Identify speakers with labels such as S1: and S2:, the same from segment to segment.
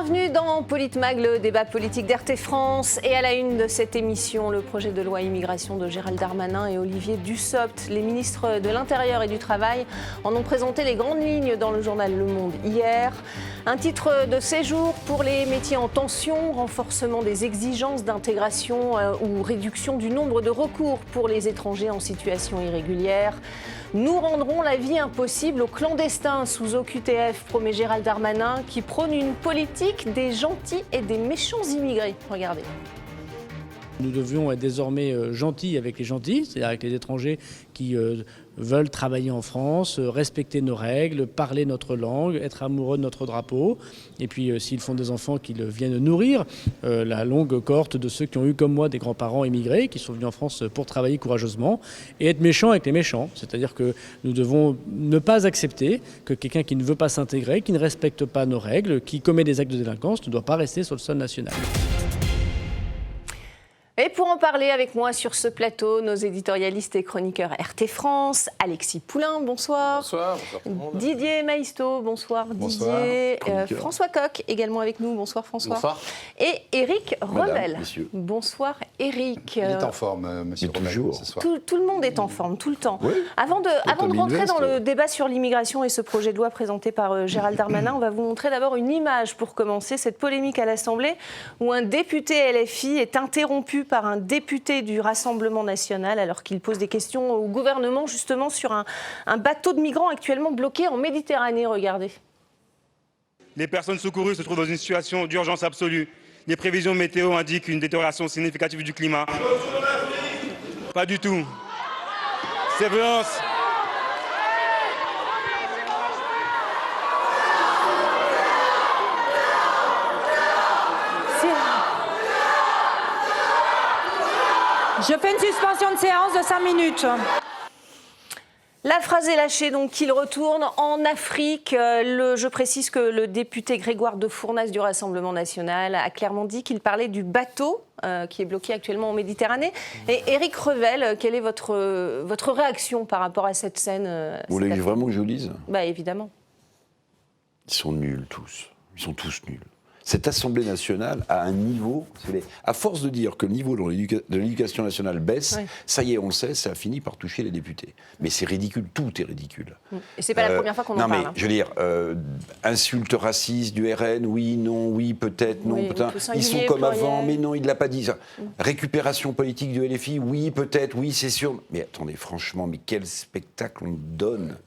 S1: Bienvenue dans Politmag, le débat politique d'RT France. Et à la une de cette émission, le projet de loi immigration de Gérald Darmanin et Olivier Dussopt. Les ministres de l'Intérieur et du Travail en ont présenté les grandes lignes dans le journal Le Monde hier. Un titre de séjour pour les métiers en tension, renforcement des exigences d'intégration ou réduction du nombre de recours pour les étrangers en situation irrégulière. Nous rendrons la vie impossible aux clandestins sous OQTF, promet Gérald Darmanin, qui prône une politique des gentils et des méchants immigrés. Regardez.
S2: Nous devions être désormais gentils avec les gentils, c'est-à-dire avec les étrangers qui veulent travailler en France, respecter nos règles, parler notre langue, être amoureux de notre drapeau. Et puis s'ils font des enfants, qu'ils viennent nourrir la longue cohorte de ceux qui ont eu comme moi des grands-parents immigrés, qui sont venus en France pour travailler courageusement, et être méchants avec les méchants. C'est-à-dire que nous devons ne pas accepter que quelqu'un qui ne veut pas s'intégrer, qui ne respecte pas nos règles, qui commet des actes de délinquance, ne doit pas rester sur le sol national.
S1: Et pour en parler avec moi sur ce plateau, nos éditorialistes et chroniqueurs RT France, Alexis Poulain, bonsoir.
S3: Bonsoir, bonsoir tout le monde.
S1: Didier Maïsto, bonsoir Didier. François Coq, également avec nous, bonsoir François.
S3: Bonsoir.
S1: Et Éric Revel.
S4: Madame, messieurs.
S1: Bonsoir Éric.
S4: Il est en forme, monsieur Revel, ce soir.
S1: Tout le monde est en forme, tout le temps.
S4: Oui.
S1: Avant de rentrer dans le débat sur l'immigration et ce projet de loi présenté par Gérald Darmanin, on va vous montrer d'abord une image pour commencer, cette polémique à l'Assemblée où un député LFI est interrompu par un député du Rassemblement national alors qu'il pose des questions au gouvernement justement sur un bateau de migrants actuellement bloqué en Méditerranée. Regardez.
S5: Les personnes secourues se trouvent dans une situation d'urgence absolue. Les prévisions météo indiquent une détérioration significative du climat. Pas du tout. Ces violences...
S6: Je fais une suspension de séance de 5 minutes.
S1: La phrase est lâchée, donc qu'il retourne en Afrique. Je précise que le député Grégoire de Fournas du Rassemblement national a clairement dit qu'il parlait du bateau qui est bloqué actuellement en Méditerranée. Et Éric Revel, quelle est votre réaction par rapport à cette scène
S4: Vous voulez vraiment que je vous lise ?
S1: Bah évidemment.
S4: Ils sont nuls tous. Ils sont tous nuls. Cette Assemblée nationale a un niveau, à force de dire que le niveau de l'éducation nationale baisse, oui. Ça y est, on le sait, ça a fini par toucher les députés. Mais c'est ridicule, tout est ridicule.
S1: Et c'est pas la première fois qu'on en parle.
S4: Non mais, je veux dire, insultes racistes du RN, oui, non, oui, peut-être, non,
S1: oui,
S4: peut-être. Ils sont comme avant, mais non, il ne l'a pas dit. Ça. Récupération politique du LFI, oui, peut-être, oui, c'est sûr. Mais attendez, franchement, mais quel spectacle on donne.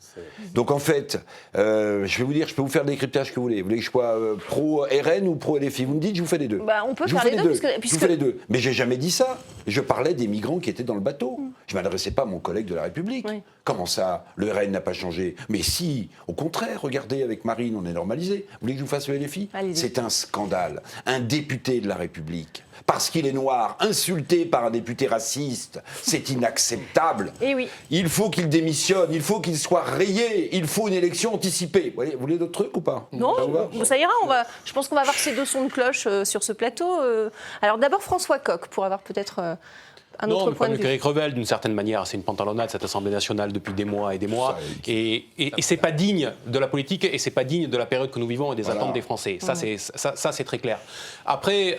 S4: Donc en fait, je vais vous dire, je peux vous faire le décryptage que vous voulez. Vous voulez que je sois pro-RN ou pro-LFI? Vous me dites, je vous fais les deux.
S1: Bah, on peut faire les deux.
S4: Je vous fais les deux. Mais j'ai jamais dit ça. Je parlais des migrants qui étaient dans le bateau. Je ne m'adressais pas à mon collègue de la République. Oui. Comment ça, le RN n'a pas changé? Mais si, au contraire, regardez, avec Marine, on est normalisé. Vous voulez que je vous fasse le LFI? C'est un scandale. Un député de la République, parce qu'il est noir, insulté par un député raciste, c'est inacceptable.
S1: Et oui.
S4: Il faut qu'il démissionne, il faut qu'il soit rayé, il faut une élection anticipée. Vous voulez d'autres trucs ou pas?
S1: Non, ça ira. Je pense qu'on va avoir ces deux sons de cloche sur ce plateau. Alors d'abord François Coq, pour avoir peut-être... un autre point de vue.
S3: Éric Revel, d'une certaine manière, c'est une pantalonnade, cette Assemblée nationale, depuis des mois et des mois. Et c'est pas digne de la politique et c'est pas digne de la période que nous vivons et des attentes des Français. Ça, c'est très clair. Après...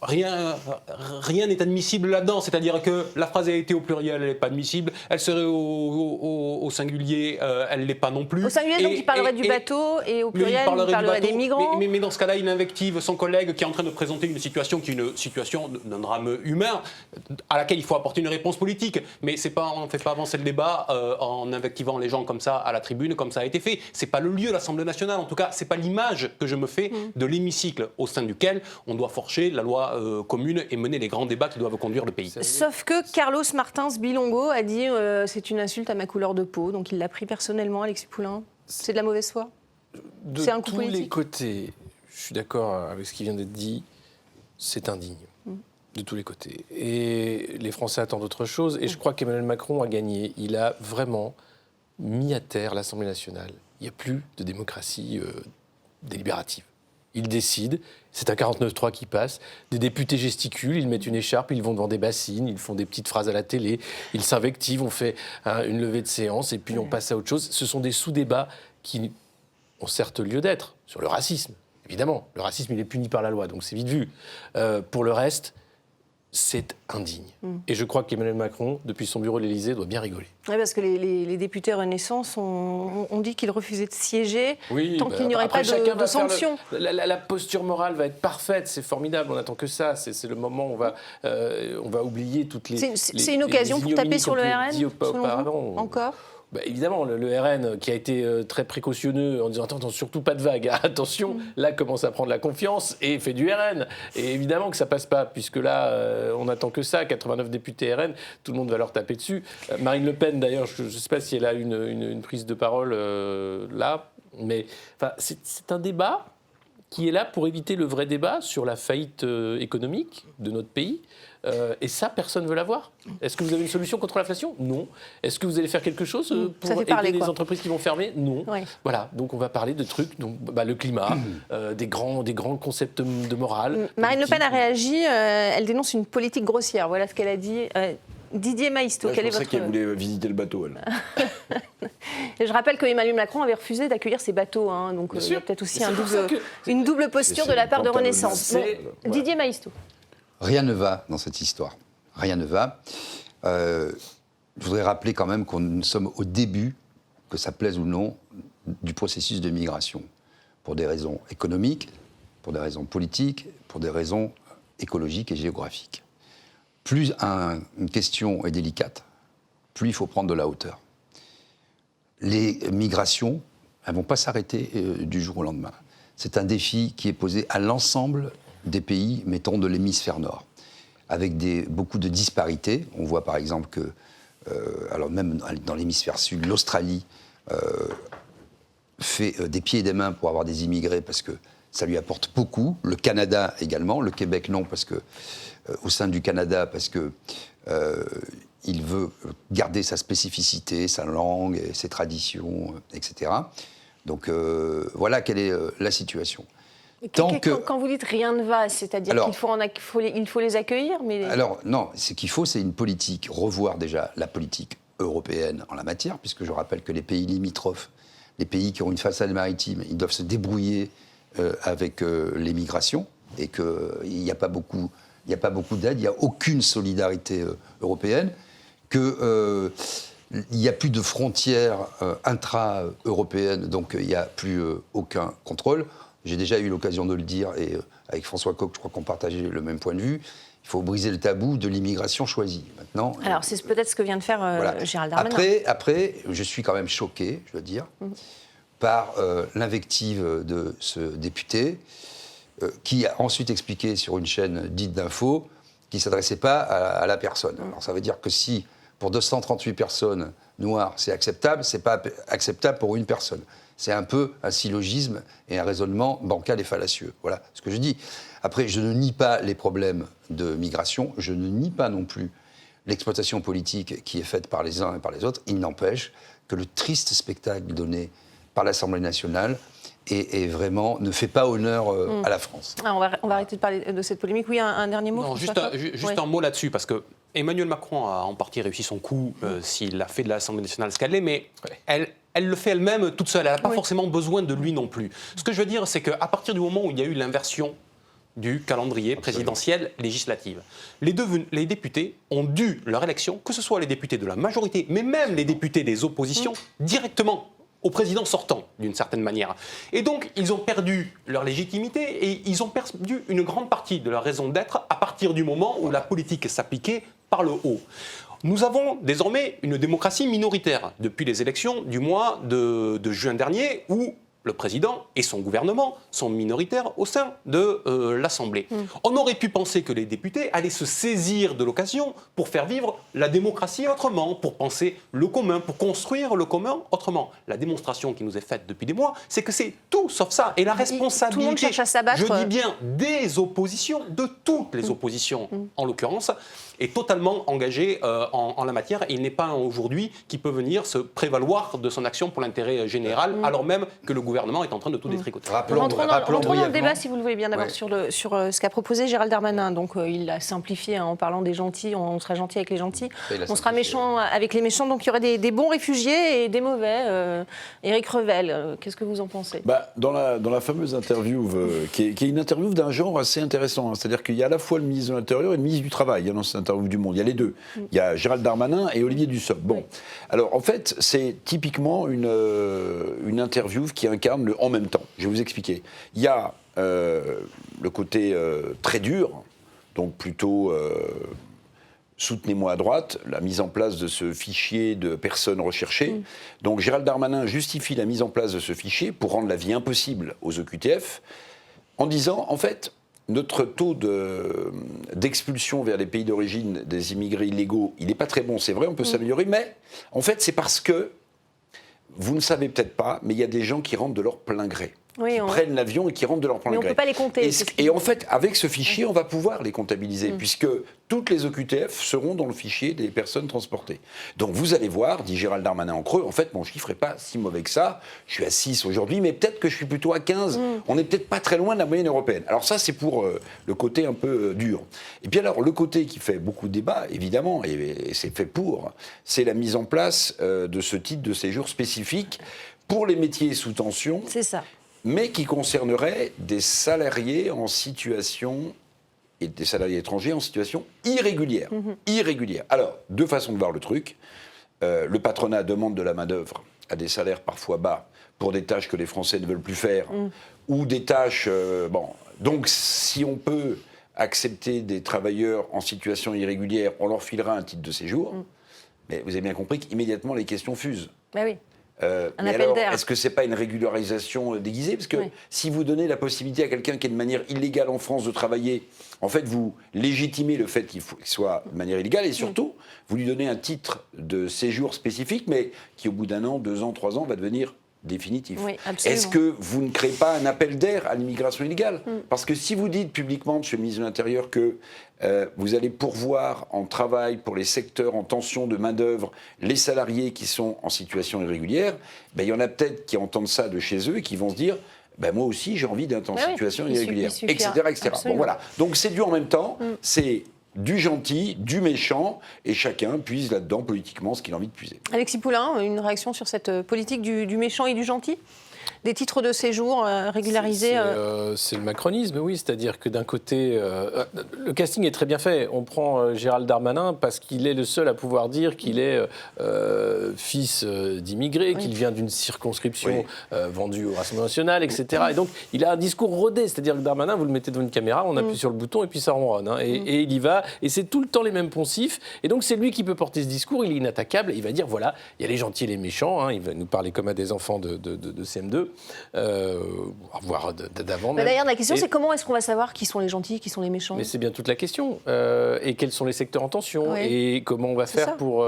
S3: Rien n'est admissible là-dedans, c'est-à-dire que la phrase a été au pluriel, elle n'est pas admissible, elle serait au singulier, elle ne l'est pas non plus.
S1: Au singulier, donc il parlerait du bateau, et au pluriel, il parlerait des migrants.
S3: Mais dans ce cas-là, il invective son collègue qui est en train de présenter une situation qui est une situation d'un drame humain à laquelle il faut apporter une réponse politique. Mais on ne fait pas avancer le débat en invectivant les gens comme ça à la tribune, comme ça a été fait. Ce n'est pas le lieu, l'Assemblée nationale, en tout cas, ce n'est pas l'image que je me fais de l'hémicycle au sein duquel on doit forger la loi commune et mener les grands débats qui doivent conduire le pays.
S1: Sauf que Carlos Martins Bilongo a dit c'est une insulte à ma couleur de peau, donc il l'a pris personnellement, Alexis Poulain. C'est de la mauvaise foi? C'est un coup politique?
S7: De tous les côtés, je suis d'accord avec ce qui vient d'être dit, c'est indigne. De tous les côtés. Et les Français attendent autre chose, et je crois qu'Emmanuel Macron a gagné. Il a vraiment mis à terre l'Assemblée nationale. Il n'y a plus de démocratie délibérative. Ils décident, c'est un 49-3 qui passe, des députés gesticulent, ils mettent une écharpe, ils vont devant des bassines, ils font des petites phrases à la télé, ils s'invectivent, on fait une levée de séance et puis on passe à autre chose. Ce sont des sous-débats qui ont certes lieu d'être, sur le racisme, évidemment, le racisme, il est puni par la loi, donc c'est vite vu. Pour le reste, c'est indigne. Et je crois qu'Emmanuel Macron, depuis son bureau de l'Élysée, doit bien rigoler.
S1: Oui, parce que les députés Renaissance ont dit qu'ils refusaient de siéger tant qu'il n'y aurait pas de sanctions.
S7: La posture morale va être parfaite, c'est formidable, on n'attend que ça. C'est le moment où on va oublier toutes les...
S1: C'est une occasion pour taper sur le RN, selon vous, encore ?
S7: Évidemment, le RN qui a été très précautionneux en disant attention, surtout pas de vague, attention, là commence à prendre la confiance et fait du RN. Et évidemment que ça passe pas, puisque là, on n'attend que ça, 89 députés RN, tout le monde va leur taper dessus. Marine Le Pen, d'ailleurs, je ne sais pas si elle a une prise de parole là, mais c'est un débat qui est là pour éviter le vrai débat sur la faillite économique de notre pays. Et ça, personne ne veut l'avoir. Est-ce que vous avez une solution contre l'inflation ? Non. Est-ce que vous allez faire quelque chose pour aider les entreprises qui vont fermer ? Non. Oui. Voilà, donc on va parler de trucs, donc, le climat, des grands concepts de morale.
S1: Marine Le Pen a réagi, elle dénonce une politique grossière. Voilà ce qu'elle a dit. Didier Maistre, quel est votre...
S4: Je pensais qu'elle voulait visiter le bateau, elle.
S1: Et je rappelle que Emmanuel Macron avait refusé d'accueillir ces bateaux, hein, donc il y a peut-être aussi une double posture de la part de Renaissance. Didier Maistre.
S8: Rien ne va dans cette histoire. Rien ne va. Je voudrais rappeler quand même que nous sommes au début, que ça plaise ou non, du processus de migration. Pour des raisons économiques, pour des raisons politiques, pour des raisons écologiques et géographiques. Plus une question est délicate, plus il faut prendre de la hauteur. Les migrations, elles ne vont pas s'arrêter du jour au lendemain. C'est un défi qui est posé à l'ensemble des pays, mettons, de l'hémisphère nord, avec beaucoup de disparités. On voit par exemple que, alors même dans l'hémisphère sud, l'Australie fait des pieds et des mains pour avoir des immigrés parce que ça lui apporte beaucoup. Le Canada également, le Québec non, parce que au sein du Canada, parce que il veut garder sa spécificité, sa langue, ses traditions, etc. Donc voilà quelle est la situation.
S1: Quand vous dites rien ne va, c'est-à-dire qu'il faut les accueillir, mais...
S8: Alors non, ce qu'il faut, c'est une politique, revoir déjà la politique européenne en la matière, puisque je rappelle que les pays limitrophes, les pays qui ont une façade maritime, ils doivent se débrouiller avec les migrations, et qu'il n'y a pas beaucoup d'aide, il n'y a aucune solidarité européenne, qu'il n'y a plus de frontières intra-européennes, donc il n'y a plus aucun contrôle. J'ai déjà eu l'occasion de le dire, et avec François Coq, je crois qu'on partageait le même point de vue. Il faut briser le tabou de l'immigration choisie. Maintenant,
S1: alors, c'est peut-être ce que vient de faire Gérald Darmanin.
S8: Après, je suis quand même choqué, je dois dire, par l'invective de ce député, qui a ensuite expliqué sur une chaîne dite d'info qu'il ne s'adressait pas à la personne. Alors, ça veut dire que si, pour 238 personnes noires, c'est acceptable, ce n'est pas acceptable pour une personne. C'est un peu un syllogisme et un raisonnement bancal et fallacieux. Voilà ce que je dis. Après, je ne nie pas les problèmes de migration, je ne nie pas non plus l'exploitation politique qui est faite par les uns et par les autres. Il n'empêche que le triste spectacle donné par l'Assemblée nationale ne fait pas honneur à la France.
S1: Ah, on va arrêter de parler de cette polémique. Oui, un dernier mot.
S3: Non, juste un mot là-dessus, parce que Emmanuel Macron a en partie réussi son coup s'il a fait de l'Assemblée nationale ce qu'elle est, mais elle le fait elle-même toute seule. Elle n'a pas forcément besoin de lui non plus. Ce que je veux dire, c'est qu'à partir du moment où il y a eu l'inversion du calendrier présidentiel législatif, les députés ont dû leur élection, que ce soit les députés de la majorité, mais même les députés des oppositions, directement au président sortant, d'une certaine manière. Et donc, ils ont perdu leur légitimité et ils ont perdu une grande partie de leur raison d'être à partir du moment où la politique s'appliquait par le haut. Nous avons désormais une démocratie minoritaire depuis les élections du mois de juin dernier où le président et son gouvernement sont minoritaires au sein de l'Assemblée. On aurait pu penser que les députés allaient se saisir de l'occasion pour faire vivre la démocratie autrement, pour penser le commun, pour construire le commun autrement. La démonstration qui nous est faite depuis des mois, c'est que c'est tout sauf ça. Et la responsabilité,
S1: tout le monde cherche à s'abattre.
S3: Je dis bien des oppositions, de toutes les oppositions en l'occurrence, est totalement engagé en la matière. Et il n'est pas un aujourd'hui qui peut venir se prévaloir de son action pour l'intérêt général, alors même que le gouvernement gouvernement est en train de tout détricoter.
S1: Rentrons dans le débat, si vous le voulez bien, d'abord
S8: Ouais.
S1: sur ce qu'a proposé Gérald Darmanin. Donc il a simplifié en parlant des gentils, on sera gentil avec les gentils, on sera méchant avec les méchants, donc il y aurait des bons réfugiés et des mauvais. Éric Revel, qu'est-ce que vous en pensez?
S4: Dans la fameuse interview, qui est une interview d'un genre assez intéressant, hein, c'est-à-dire qu'il y a à la fois le ministre de l'Intérieur et le ministre du Travail dans cette interview du Monde. Il y a les deux. Il y a Gérald Darmanin et Olivier Dussopt. Bon, alors en fait, c'est typiquement une interview qui incarne le en même temps. Je vais vous expliquer. Il y a le côté très dur, donc plutôt soutenez-moi à droite, la mise en place de ce fichier de personnes recherchées. Donc Gérald Darmanin justifie la mise en place de ce fichier pour rendre la vie impossible aux OQTF en disant, en fait, notre taux d'expulsion vers les pays d'origine des immigrés illégaux, il n'est pas très bon, c'est vrai, on peut s'améliorer, mais en fait, c'est parce que, vous ne savez peut-être pas, mais il y a des gens qui rentrent de leur plein gré.
S1: Oui,
S4: qui prennent l'avion et qui rentrent de leur plein gré.
S1: Mais on ne peut pas les compter.
S4: Et en fait, avec ce fichier, on va pouvoir les comptabiliser, puisque toutes les OQTF seront dans le fichier des personnes transportées. Donc vous allez voir, dit Gérald Darmanin en creux, en fait, mon chiffre n'est pas si mauvais que ça. Je suis à 6 aujourd'hui, mais peut-être que je suis plutôt à 15. On n'est peut-être pas très loin de la moyenne européenne. Alors ça, c'est pour le côté un peu dur. Et puis alors, le côté qui fait beaucoup de débat, évidemment, et c'est fait pour, c'est la mise en place de ce titre de séjour spécifique pour les métiers sous tension.
S1: C'est ça.
S4: Mais qui concernerait des salariés en situation, et des salariés étrangers en situation irrégulière. Irrégulière. Alors, deux façons de voir le truc. Le patronat demande de la main-d'œuvre à des salaires parfois bas pour des tâches que les Français ne veulent plus faire, ou des tâches... Donc, si on peut accepter des travailleurs en situation irrégulière, on leur filera un titre de séjour. Mais vous avez bien compris qu'immédiatement, les questions fusent.
S1: Bah oui.
S4: Mais alors, est-ce que c'est pas une régularisation déguisée? Parce que si vous donnez la possibilité à quelqu'un qui est de manière illégale en France de travailler, en fait, vous légitimez le fait qu'il soit de manière illégale et surtout, vous lui donnez un titre de séjour spécifique, mais qui au bout d'un an, 2 ans, 3 ans, va devenir définitif.
S1: Oui, absolument.
S4: Est-ce que vous ne créez pas un appel d'air à l'immigration illégale? Parce que si vous dites publiquement, monsieur le ministre de l'Intérieur, que vous allez pourvoir en travail pour les secteurs en tension de main-d'œuvre les salariés qui sont en situation irrégulière, il y en a peut-être qui entendent ça de chez eux et qui vont se dire moi aussi j'ai envie d'être en situation irrégulière, etc. Bon, voilà. Donc c'est du en même temps, c'est du gentil, du méchant, et chacun puise là-dedans politiquement ce qu'il a envie de puiser.
S1: Alexis Poulain, une réaction sur cette politique du méchant et du gentil? Des titres de séjour régularisés
S7: C'est le macronisme, oui. C'est-à-dire que d'un côté, le casting est très bien fait. On prend Gérald Darmanin parce qu'il est le seul à pouvoir dire qu'il est fils d'immigrés, qu'il vient d'une circonscription vendue au Rassemblement national, etc. Et donc, il a un discours rodé. C'est-à-dire que Darmanin, vous le mettez devant une caméra, on appuie sur le bouton et puis ça ronronne. Hein, et il y va. Et c'est tout le temps les mêmes poncifs. Et donc, c'est lui qui peut porter ce discours. Il est inattaquable. Il va dire, voilà, il y a les gentils et les méchants. Hein, il va nous parler comme à des enfants de CM2. Voire d'avant.
S1: D'ailleurs, la question, c'est comment est-ce qu'on va savoir qui sont les gentils, qui sont les méchants?
S7: Mais c'est bien toute la question. Et quels sont les secteurs en tension? Et comment on va faire pour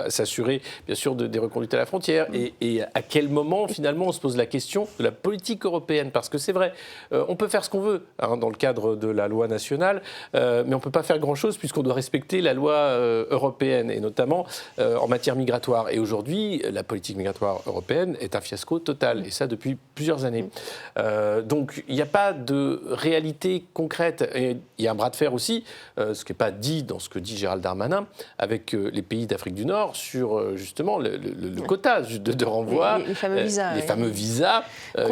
S7: s'assurer, bien sûr, des reconduites à la frontière? Et à quel moment, finalement, on se pose la question de la politique européenne? Parce que c'est vrai, on peut faire ce qu'on veut dans le cadre de la loi nationale, mais on ne peut pas faire grand-chose puisqu'on doit respecter la loi européenne, et notamment en matière migratoire. Et aujourd'hui, la politique migratoire européenne est un fiasco total. Et ça, depuis plusieurs années. Donc, il n'y a pas de réalité concrète. Et il y a un bras de fer aussi, ce qui n'est pas dit dans ce que dit Gérald Darmanin, avec les pays d'Afrique du Nord sur, justement, le quota de renvoi.
S1: Les fameux visas.
S7: Les fameux visas,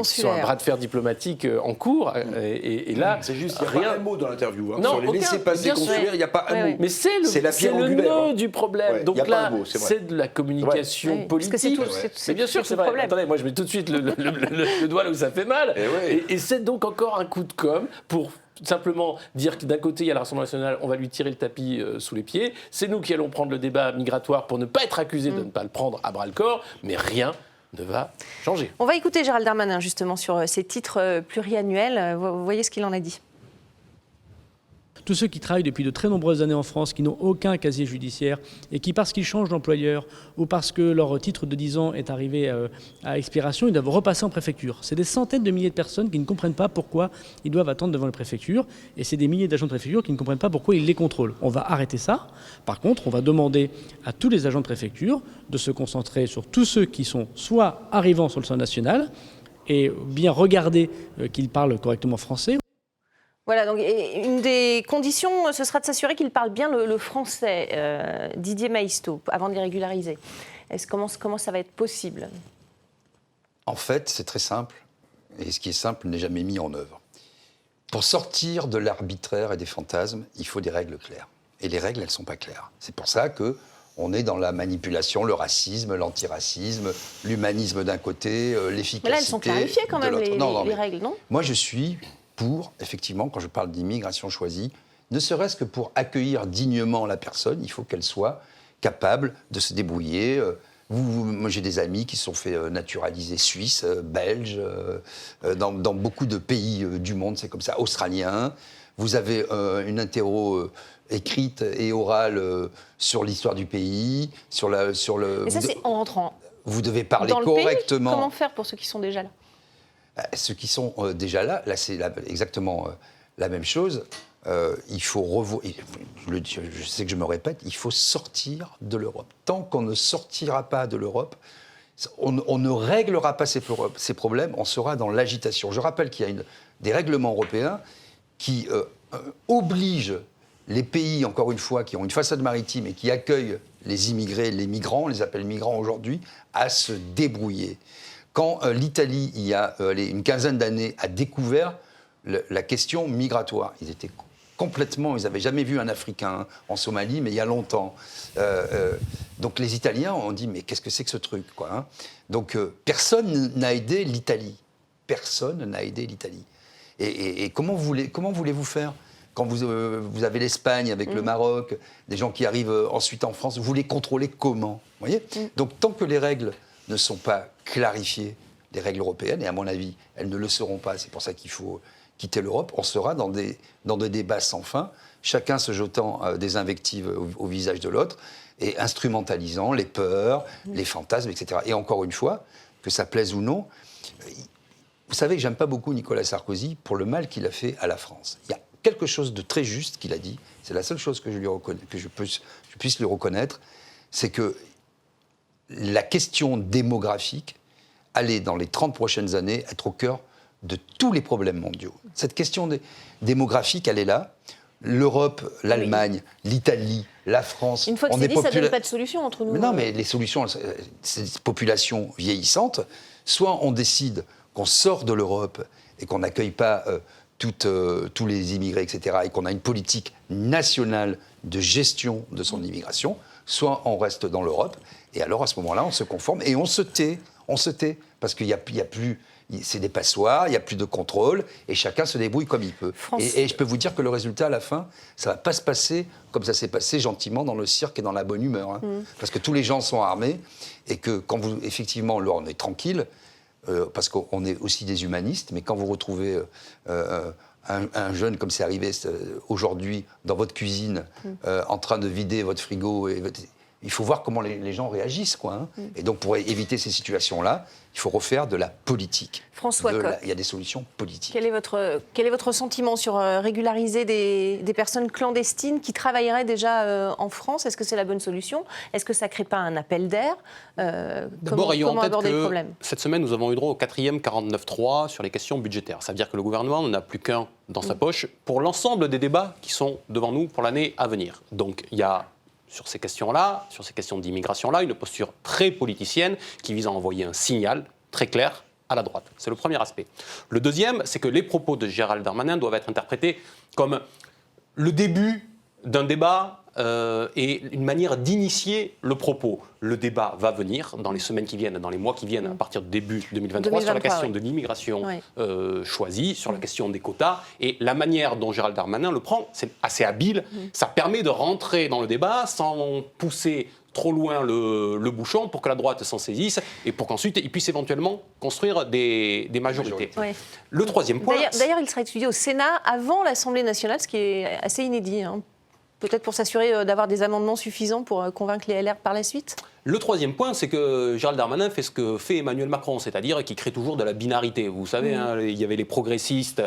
S7: qui sont un bras de fer diplomatique en cours. Et là,
S4: c'est juste, il n'y a pas un mot dans l'interview. Hein.
S7: Non,
S4: sur les laissez-passer consulaires, il n'y a pas un mot.
S7: Mais c'est
S4: la pierre
S7: le
S4: angulaire.
S7: nœud du problème. Donc là, c'est de la communication politique.
S1: Parce que
S7: c'est bien sûr, c'est vrai. Attendez, moi je mets tout de suite le doigt là où ça fait mal. Et c'est donc encore un coup de com' pour simplement dire que d'un côté, il y a le Rassemblement national, on va lui tirer le tapis sous les pieds. C'est nous qui allons prendre le débat migratoire pour ne pas être accusés de ne pas le prendre à bras-le-corps, mais rien ne va changer.
S1: On va écouter Gérald Darmanin, justement, sur ces titres pluriannuels. Vous voyez ce qu'il en a dit.
S2: Tous ceux qui travaillent depuis de très nombreuses années en France, qui n'ont aucun casier judiciaire et qui, parce qu'ils changent d'employeur ou parce que leur titre de 10 ans est arrivé à expiration, ils doivent repasser en préfecture. C'est des centaines de milliers de personnes qui ne comprennent pas pourquoi ils doivent attendre devant les préfectures, et c'est des milliers d'agents de préfecture qui ne comprennent pas pourquoi ils les contrôlent. On va arrêter ça. Par contre, on va demander à tous les agents de préfecture de se concentrer sur tous ceux qui sont soit arrivants sur le sol national, et bien regarder qu'il parle correctement français.
S1: Voilà, donc une des conditions, ce sera de s'assurer qu'il parle bien le français, Didier Maistre, avant de les régulariser. Comment ça va être possible?
S8: En fait, c'est très simple, et ce qui est simple n'est jamais mis en œuvre. Pour sortir de l'arbitraire et des fantasmes, il faut des règles claires. Et les règles, elles ne sont pas claires. C'est pour ça qu'on est dans la manipulation, le racisme, l'antiracisme, l'humanisme d'un côté, l'efficacité.
S1: Mais là, elles sont clarifiées quand même, les règles, non?
S8: Moi, je suis pour, effectivement, quand je parle d'immigration choisie, ne serait-ce que pour accueillir dignement la personne, il faut qu'elle soit capable de se débrouiller. Moi, j'ai des amis qui se sont fait naturaliser suisses, belges, dans beaucoup de pays du monde, c'est comme ça, australiens. Vous avez une interro écrite et orale sur l'histoire du pays, sur le.
S1: Mais ça, c'est en rentrant.
S8: Vous devez parler
S1: dans le
S8: correctement.
S1: Pays, comment faire pour ceux qui sont déjà là?
S8: Ceux qui sont déjà là, c'est exactement la même chose. Il faut revoir. Je sais que je me répète, il faut sortir de l'Europe. Tant qu'on ne sortira pas de l'Europe, on ne réglera pas ces problèmes, on sera dans l'agitation. Je rappelle qu'il y a des règlements européens qui obligent les pays, encore une fois, qui ont une façade maritime et qui accueillent les immigrés, les migrants, on les appelle migrants aujourd'hui, à se débrouiller. Quand l'Italie, il y a une quinzaine d'années, a découvert la question migratoire, ils étaient complètement, ils n'avaient jamais vu un Africain en Somalie, mais il y a longtemps. Donc les Italiens ont dit, mais qu'est-ce que c'est que ce truc, quoi, hein? Donc personne n'a aidé l'Italie. Personne n'a aidé l'Italie. Et comment voulez-vous faire quand vous avez l'Espagne avec le Maroc, des gens qui arrivent ensuite en France, vous les contrôlez comment, voyez? Donc tant que les règles ne sont pas clarifiées, les règles européennes, et à mon avis, elles ne le seront pas, c'est pour ça qu'il faut quitter l'Europe, on sera dans des débats sans fin, chacun se jetant des invectives au visage de l'autre, et instrumentalisant les peurs, les fantasmes, etc. Et encore une fois, que ça plaise ou non, vous savez que j'aime pas beaucoup Nicolas Sarkozy pour le mal qu'il a fait à la France. Il y a quelque chose de très juste qu'il a dit, c'est la seule chose que je puisse lui reconnaître, c'est que la question démographique allait, dans les 30 prochaines années, être au cœur de tous les problèmes mondiaux. Cette question démographique, elle est là. L'Europe, l'Allemagne, l'Italie, la France...
S1: Une fois que c'est dit, ça ne donne pas de solution entre nous.
S8: Mais non, mais les solutions, c'est des populations vieillissantes. Soit on décide qu'on sort de l'Europe et qu'on n'accueille pas tous les immigrés, etc., et qu'on a une politique nationale de gestion de son immigration, soit on reste dans l'Europe, et alors à ce moment-là, on se conforme, et on se tait, parce qu'il y a plus... C'est des passoires, il n'y a plus de contrôle, et chacun se débrouille comme il peut. Et je peux vous dire que le résultat, à la fin, ça ne va pas se passer comme ça s'est passé gentiment dans le cirque et dans la bonne humeur. Hein. Parce que tous les gens sont armés, et que quand vous, effectivement, là, on est tranquille, parce qu'on est aussi des humanistes, mais quand vous retrouvez un jeune, comme c'est arrivé aujourd'hui, dans votre cuisine, en train de vider votre frigo, il faut voir comment les gens réagissent, quoi. Hein. Et donc, pour éviter ces situations-là, il faut refaire de la politique.
S1: François Coq,
S8: il y a des solutions politiques.
S1: Quel est votre sentiment sur régulariser des personnes clandestines qui travailleraient déjà en France? Est-ce que c'est la bonne solution? Est-ce que ça ne crée pas un appel d'air?
S3: D'abord, ayons en tête
S1: aborder le
S3: que
S1: problème?
S3: cette semaine, nous avons eu droit au 4e 49.3 sur les questions budgétaires. Ça veut dire que le gouvernement n'en a plus qu'un dans sa poche pour l'ensemble des débats qui sont devant nous pour l'année à venir. Donc, il y a... sur ces questions-là, sur ces questions d'immigration-là, une posture très politicienne qui vise à envoyer un signal très clair à la droite. C'est le premier aspect. Le deuxième, c'est que les propos de Gérald Darmanin doivent être interprétés comme le début d'un débat et une manière d'initier le propos. Le débat va venir dans les semaines qui viennent, dans les mois qui viennent, à partir de début 2023, sur la question de l'immigration choisie, sur la question des quotas. Et la manière dont Gérald Darmanin le prend, c'est assez habile. Ça permet de rentrer dans le débat sans pousser trop loin le bouchon pour que la droite s'en saisisse et pour qu'ensuite il puisse éventuellement construire des majorités. Ouais. Le troisième point...
S1: D'ailleurs, il sera étudié au Sénat avant l'Assemblée nationale, ce qui est assez inédit. Hein. Peut-être pour s'assurer d'avoir des amendements suffisants pour convaincre les LR par la suite?
S3: Le troisième point, c'est que Gérald Darmanin fait ce que fait Emmanuel Macron, c'est-à-dire qu'il crée toujours de la binarité. Vous savez, il y avait les progressistes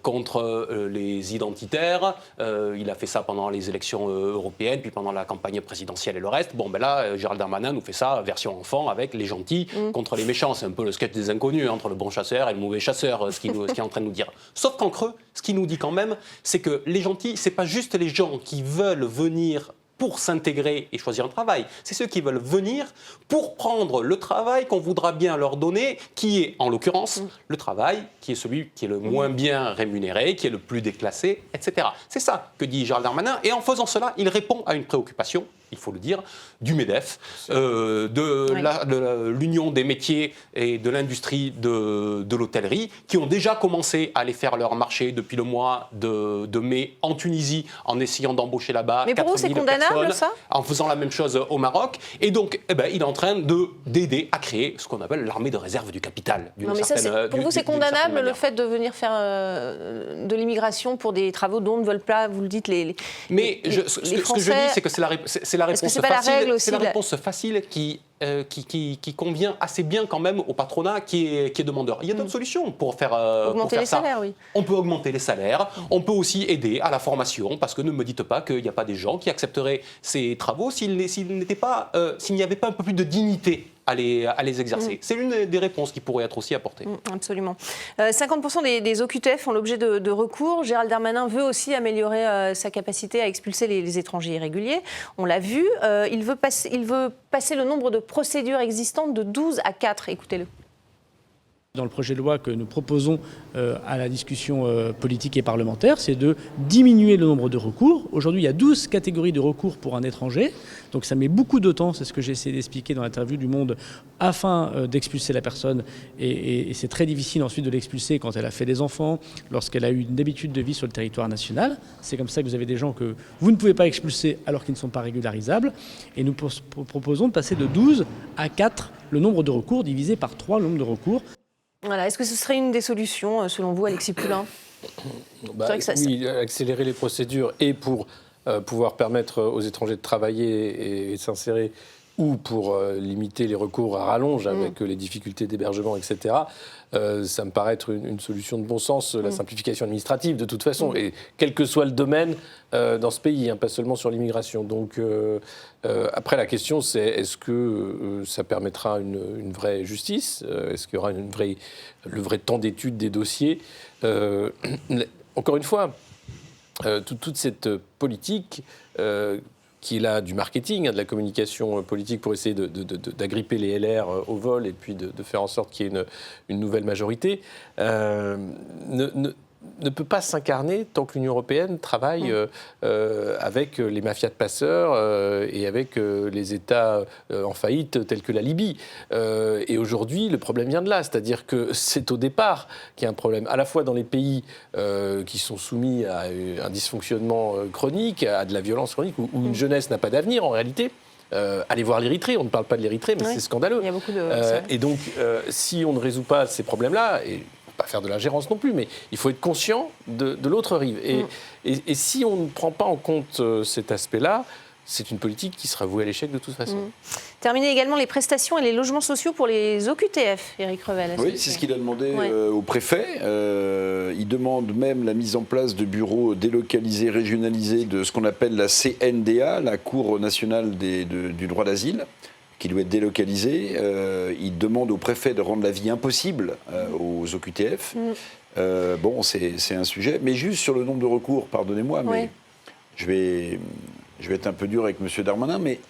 S3: contre les identitaires. Il a fait ça pendant les élections européennes, puis pendant la campagne présidentielle et le reste. Bon, ben là, Gérald Darmanin nous fait ça version enfant avec les gentils contre les méchants. C'est un peu le sketch des inconnus, entre le bon chasseur et le mauvais chasseur, ce qu'il est en train de nous dire. Sauf qu'en creux, ce qu'il nous dit quand même, c'est que les gentils, c'est pas juste les gens qui veulent venir pour s'intégrer et choisir un travail. C'est ceux qui veulent venir pour prendre le travail qu'on voudra bien leur donner, qui est, en l'occurrence, le travail qui est celui qui est le moins bien rémunéré, qui est le plus déclassé, etc. C'est ça que dit Gérald Darmanin. Et en faisant cela, il répond à une préoccupation, il faut le dire, du MEDEF, de l'Union des métiers et de l'industrie de l'hôtellerie, qui ont déjà commencé à aller faire leur marché depuis le mois de mai en Tunisie, en essayant d'embaucher là-bas 4 000 personnes. Mais pour vous, c'est condamnable, ça ? En faisant la même chose au Maroc. Et donc, il est en train d'aider à créer ce qu'on appelle l'armée de réserve du capital.
S1: Non, mais pour vous, c'est condamnable, le fait de venir faire de l'immigration pour des travaux dont ne veulent pas, vous le dites, les Français.
S3: Ce que je dis, c'est que c'est la réponse facile. C'est la réponse facile qui convient assez bien quand même au patronat qui est demandeur. Il y a d'autres solutions pour faire
S1: augmenter les salaires, oui.
S3: On peut augmenter les salaires, on peut aussi aider à la formation, parce que ne me dites pas qu'il n'y a pas des gens qui accepteraient ces travaux s'il n'y avait pas un peu plus de dignité à les exercer. C'est l'une des réponses qui pourrait être aussi apportée.
S1: Absolument. 50% des OQTF font l'objet de recours. Gérald Darmanin veut aussi améliorer sa capacité à expulser les étrangers irréguliers. On l'a vu. Il veut passer le nombre de procédures existantes de 12 à 4. Écoutez-le.
S2: Dans le projet de loi que nous proposons à la discussion politique et parlementaire, c'est de diminuer le nombre de recours. Aujourd'hui, il y a 12 catégories de recours pour un étranger. Donc ça met beaucoup de temps, c'est ce que j'ai essayé d'expliquer dans l'interview du Monde, afin d'expulser la personne. Et c'est très difficile ensuite de l'expulser quand elle a fait des enfants, lorsqu'elle a eu une habitude de vie sur le territoire national. C'est comme ça que vous avez des gens que vous ne pouvez pas expulser alors qu'ils ne sont pas régularisables. Et nous proposons de passer de 12 à 4 le nombre de recours, divisé par 3 le nombre de recours.
S1: Voilà. Est-ce que ce serait une des solutions, selon vous, Alexis Poulain ?
S7: Oui, accélérer les procédures et pour pouvoir permettre aux étrangers de travailler et de s'insérer, ou pour limiter les recours à rallonge avec les difficultés d'hébergement, etc. Ça me paraît être une solution de bon sens, la simplification administrative de toute façon, et quel que soit le domaine dans ce pays, pas seulement sur l'immigration. Donc après, la question c'est est-ce que ça permettra une vraie justice ? Est-ce qu'il y aura le vrai temps d'étude des dossiers ? Encore une fois, toute cette politique qui est là du marketing, de la communication politique pour essayer d'agripper les LR au vol et puis de faire en sorte qu'il y ait une nouvelle majorité, ne peut pas s'incarner tant que l'Union européenne travaille avec les mafias de passeurs et avec les États en faillite tels que la Libye. Et aujourd'hui, le problème vient de là, c'est-à-dire que c'est au départ qu'il y a un problème, à la fois dans les pays qui sont soumis à un dysfonctionnement chronique, à de la violence chronique, où une jeunesse n'a pas d'avenir en réalité. Allez voir l'Érythrée, on ne parle pas de l'Érythrée, mais c'est scandaleux.
S1: Il y a beaucoup de...
S7: et donc, si on ne résout pas ces problèmes-là, et pas faire de l'ingérence non plus, mais il faut être conscient de l'autre rive. Et si on ne prend pas en compte cet aspect-là, c'est une politique qui sera vouée à l'échec de toute façon.
S1: Terminer également les prestations et les logements sociaux pour les OQTF, Éric Revel.
S4: Oui, c'est ce qu'il a demandé au préfet. Il demande même la mise en place de bureaux délocalisés, régionalisés de ce qu'on appelle la CNDA, la Cour nationale du droit d'asile, qui doit être délocalisée. Il demande au préfet de rendre la vie impossible aux OQTF. Bon, c'est un sujet. Mais juste sur le nombre de recours, pardonnez-moi, mais je vais être un peu dur avec M. Darmanin, mais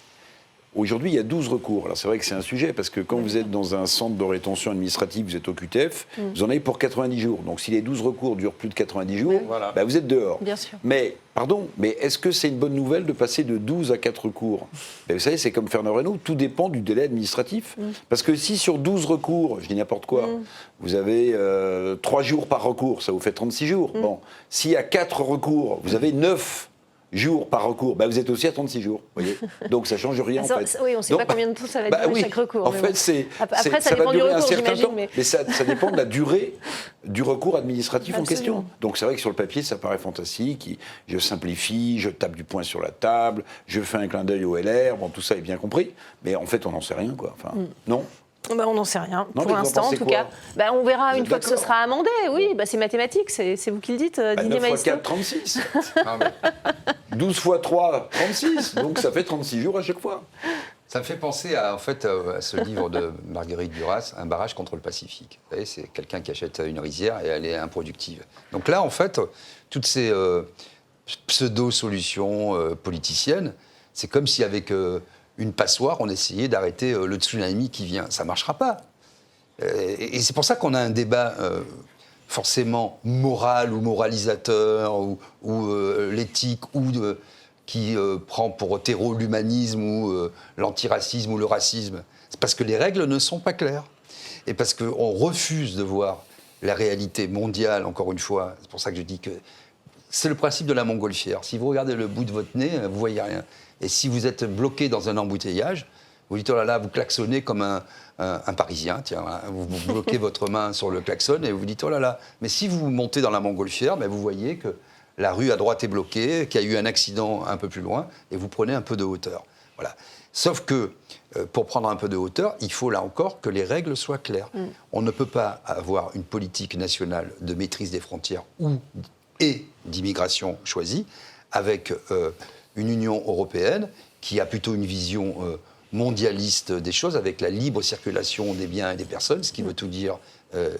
S4: aujourd'hui, il y a 12 recours. Alors c'est vrai que c'est un sujet, parce que quand vous êtes dans un centre de rétention administrative, vous êtes au QTF, vous en avez pour 90 jours. Donc si les 12 recours durent plus de 90 jours, vous êtes dehors.
S1: Bien sûr.
S4: Mais, pardon, mais est-ce que c'est une bonne nouvelle de passer de 12 à 4 recours ? Vous savez, c'est comme Fernand Reynaud, tout dépend du délai administratif. Parce que si sur 12 recours, je dis n'importe quoi, vous avez 3 jours par recours, ça vous fait 36 jours. Bon, s'il y a 4 recours, vous avez 9 jours par recours, vous êtes aussi à 36 jours. Voyez, donc ça ne change rien en fait.
S1: Oui, on ne sait pas combien de temps ça va durer chaque recours.
S4: En fait,
S1: Après, ça
S4: va
S1: dépend du
S4: durer
S1: recours,
S4: un certain temps.
S1: mais
S4: Mais ça dépend de la durée du recours administratif
S1: Absolument.
S4: en question. Donc c'est vrai que sur le papier, ça paraît fantastique. Je simplifie, je tape du poing sur la table, je fais un clin d'œil au LR. Bon, tout ça est bien compris. Mais en fait, on n'en sait rien, quoi. Enfin, non.
S1: On n'en sait rien,
S4: Non,
S1: pour
S4: mais vous en
S1: l'instant en
S4: pensez
S1: tout
S4: quoi?
S1: cas. On verra
S4: Vous
S1: une
S4: êtes
S1: fois que ce
S4: d'accord?
S1: sera amendé, oui, c'est mathématique, c'est vous qui le dites, Didier
S4: 9 x
S1: Maistre.
S4: 4, 36.
S8: Non, mais
S4: 12 x 3, 36. Donc ça fait 36 jours à chaque fois.
S8: ça me fait penser à ce livre de Marguerite Duras, Un barrage contre le Pacifique. Vous savez, c'est quelqu'un qui achète une rizière et elle est improductive. Donc là, en fait, toutes ces pseudo-solutions politiciennes, c'est comme si avec une passoire, on essayait d'arrêter le tsunami qui vient. Ça ne marchera pas. Et c'est pour ça qu'on a un débat forcément moral ou moralisateur, ou l'éthique, qui prend pour terreau l'humanisme ou l'antiracisme ou le racisme. C'est parce que les règles ne sont pas claires. Et parce qu'on refuse de voir la réalité mondiale, encore une fois. C'est pour ça que je dis que c'est le principe de la montgolfière. Si vous regardez le bout de votre nez, vous ne voyez rien. Et si vous êtes bloqué dans un embouteillage, vous dites, oh là là, vous klaxonnez comme un Parisien, tiens, hein, vous bloquez votre main sur le klaxon et vous dites, oh là là. Mais si vous montez dans la montgolfière, vous voyez que la rue à droite est bloquée, qu'il y a eu un accident un peu plus loin, et vous prenez un peu de hauteur. Voilà. Sauf que, pour prendre un peu de hauteur, il faut là encore que les règles soient claires. On ne peut pas avoir une politique nationale de maîtrise des frontières et d'immigration choisie avec une Union européenne qui a plutôt une vision mondialiste des choses, avec la libre circulation des biens et des personnes, ce qui veut tout dire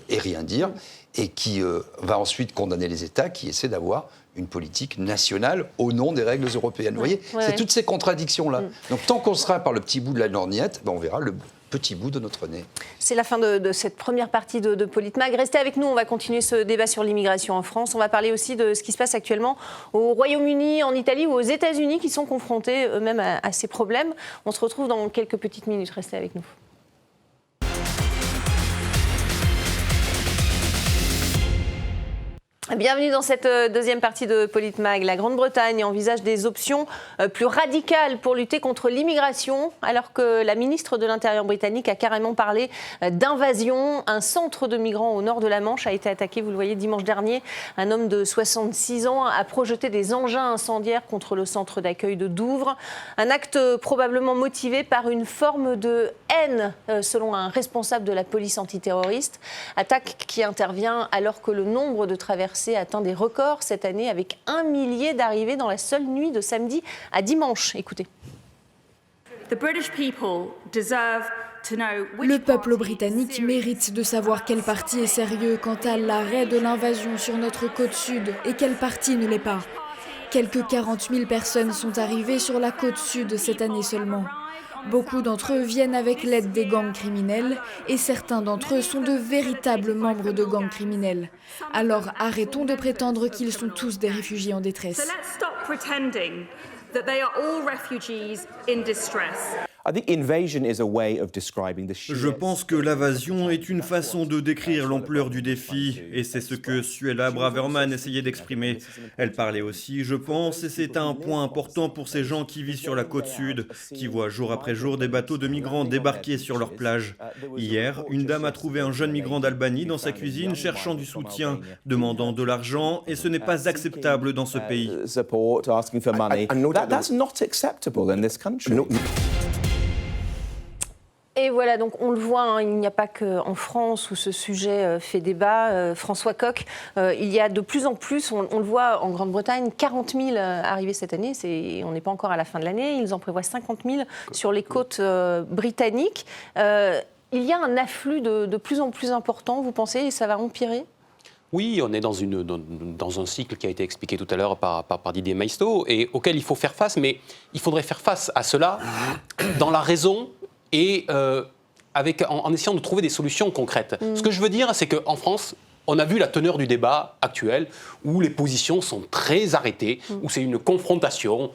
S8: et rien dire, et qui va ensuite condamner les États qui essaient d'avoir une politique nationale au nom des règles européennes. Vous voyez, c'est toutes ces contradictions-là. Donc tant qu'on sera par le petit bout de la lorgnette, on verra le petit bout de notre nez.
S1: C'est la fin de cette première partie de Politmag. Restez avec nous, on va continuer ce débat sur l'immigration en France. On va parler aussi de ce qui se passe actuellement au Royaume-Uni, en Italie ou aux États-Unis qui sont confrontés eux-mêmes à ces problèmes. On se retrouve dans quelques petites minutes. Restez avec nous. Bienvenue dans cette deuxième partie de Politmag. La Grande-Bretagne envisage des options plus radicales pour lutter contre l'immigration, alors que la ministre de l'Intérieur britannique a carrément parlé d'invasion. Un centre de migrants au nord de la Manche a été attaqué, vous le voyez, dimanche dernier. Un homme de 66 ans a projeté des engins incendiaires contre le centre d'accueil de Douvres. Un acte probablement motivé par une forme de haine, selon un responsable de la police antiterroriste. Attaque qui intervient alors que le nombre de traversées atteint des records cette année, avec 1 millier d'arrivées dans la seule nuit de samedi à dimanche. Écoutez.
S9: Le peuple britannique mérite de savoir quel parti est sérieux quant à l'arrêt de l'invasion sur notre côte sud et quel parti ne l'est pas. Quelques 40 000 personnes sont arrivées sur la côte sud cette année seulement. Beaucoup d'entre eux viennent avec l'aide des gangs criminels et certains d'entre eux sont de véritables membres de gangs criminels. Alors arrêtons de prétendre qu'ils sont tous des réfugiés en détresse.
S10: Je pense que l'invasion est une façon de décrire l'ampleur du défi, et c'est ce que Suella Braverman essayait d'exprimer. Elle parlait aussi, je pense, et c'est un point important pour ces gens qui vivent sur la côte sud, qui voient jour après jour des bateaux de migrants débarquer sur leur plage. Hier, une dame a trouvé un jeune migrant d'Albanie dans sa cuisine cherchant du soutien, demandant de l'argent, et ce n'est pas acceptable dans ce pays.
S1: Et voilà, donc on le voit, il n'y a pas qu'en France où ce sujet fait débat. François Coq, il y a de plus en plus, on le voit en Grande-Bretagne, 40 000 arrivés cette année. On n'est pas encore à la fin de l'année. Ils en prévoient 50 000 sur les côtes britanniques. Il y a un afflux de plus en plus important, vous pensez, et ça va empirer ?
S3: Oui, on est dans un cycle qui a été expliqué tout à l'heure par Didier Maistre et auquel il faut faire face, mais il faudrait faire face à cela dans la raison et en essayant de trouver des solutions concrètes. Ce que je veux dire, c'est qu'en France, on a vu la teneur du débat actuel où les positions sont très arrêtées, où c'est une confrontation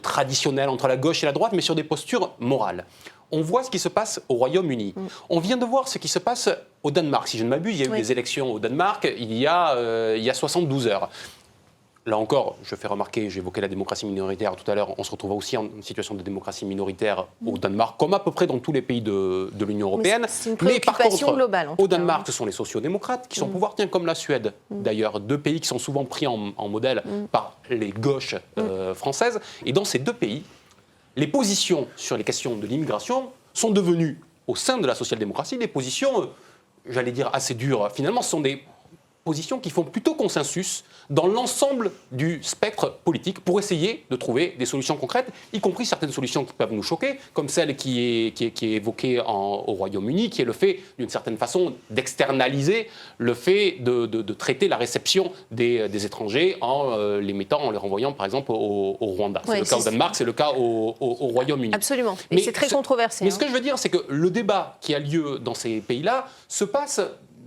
S3: traditionnelle entre la gauche et la droite, mais sur des postures morales. On voit ce qui se passe au Royaume-Uni. On vient de voir ce qui se passe au Danemark. Si je ne m'abuse, il y a eu des élections au Danemark il y a 72 heures. là encore, je fais remarquer, j'évoquais la démocratie minoritaire tout à l'heure, on se retrouve aussi en situation de démocratie minoritaire au Danemark, comme à peu près dans tous les pays de l'Union européenne.
S1: C'est une préoccupation globale.
S3: Au Danemark, ce sont les sociodémocrates qui sont au pouvoir, tiens, comme la Suède, d'ailleurs, 2 pays qui sont souvent pris en modèle par les gauches françaises. Et dans ces 2 pays, les positions sur les questions de l'immigration sont devenues, au sein de la social-démocratie, des positions, j'allais dire, assez dures. Finalement, ce sont des positions qui font plutôt consensus dans l'ensemble du spectre politique pour essayer de trouver des solutions concrètes, y compris certaines solutions qui peuvent nous choquer, comme celle qui est évoquée au Royaume-Uni, qui est le fait, d'une certaine façon, d'externaliser le fait de traiter la réception des étrangers en les renvoyant, par exemple, au Rwanda. C'est le cas au Danemark, c'est le cas au Royaume-Uni.
S1: Absolument. Et c'est très controversé.
S3: Mais ce que je veux dire, c'est que le débat qui a lieu dans ces pays-là se passe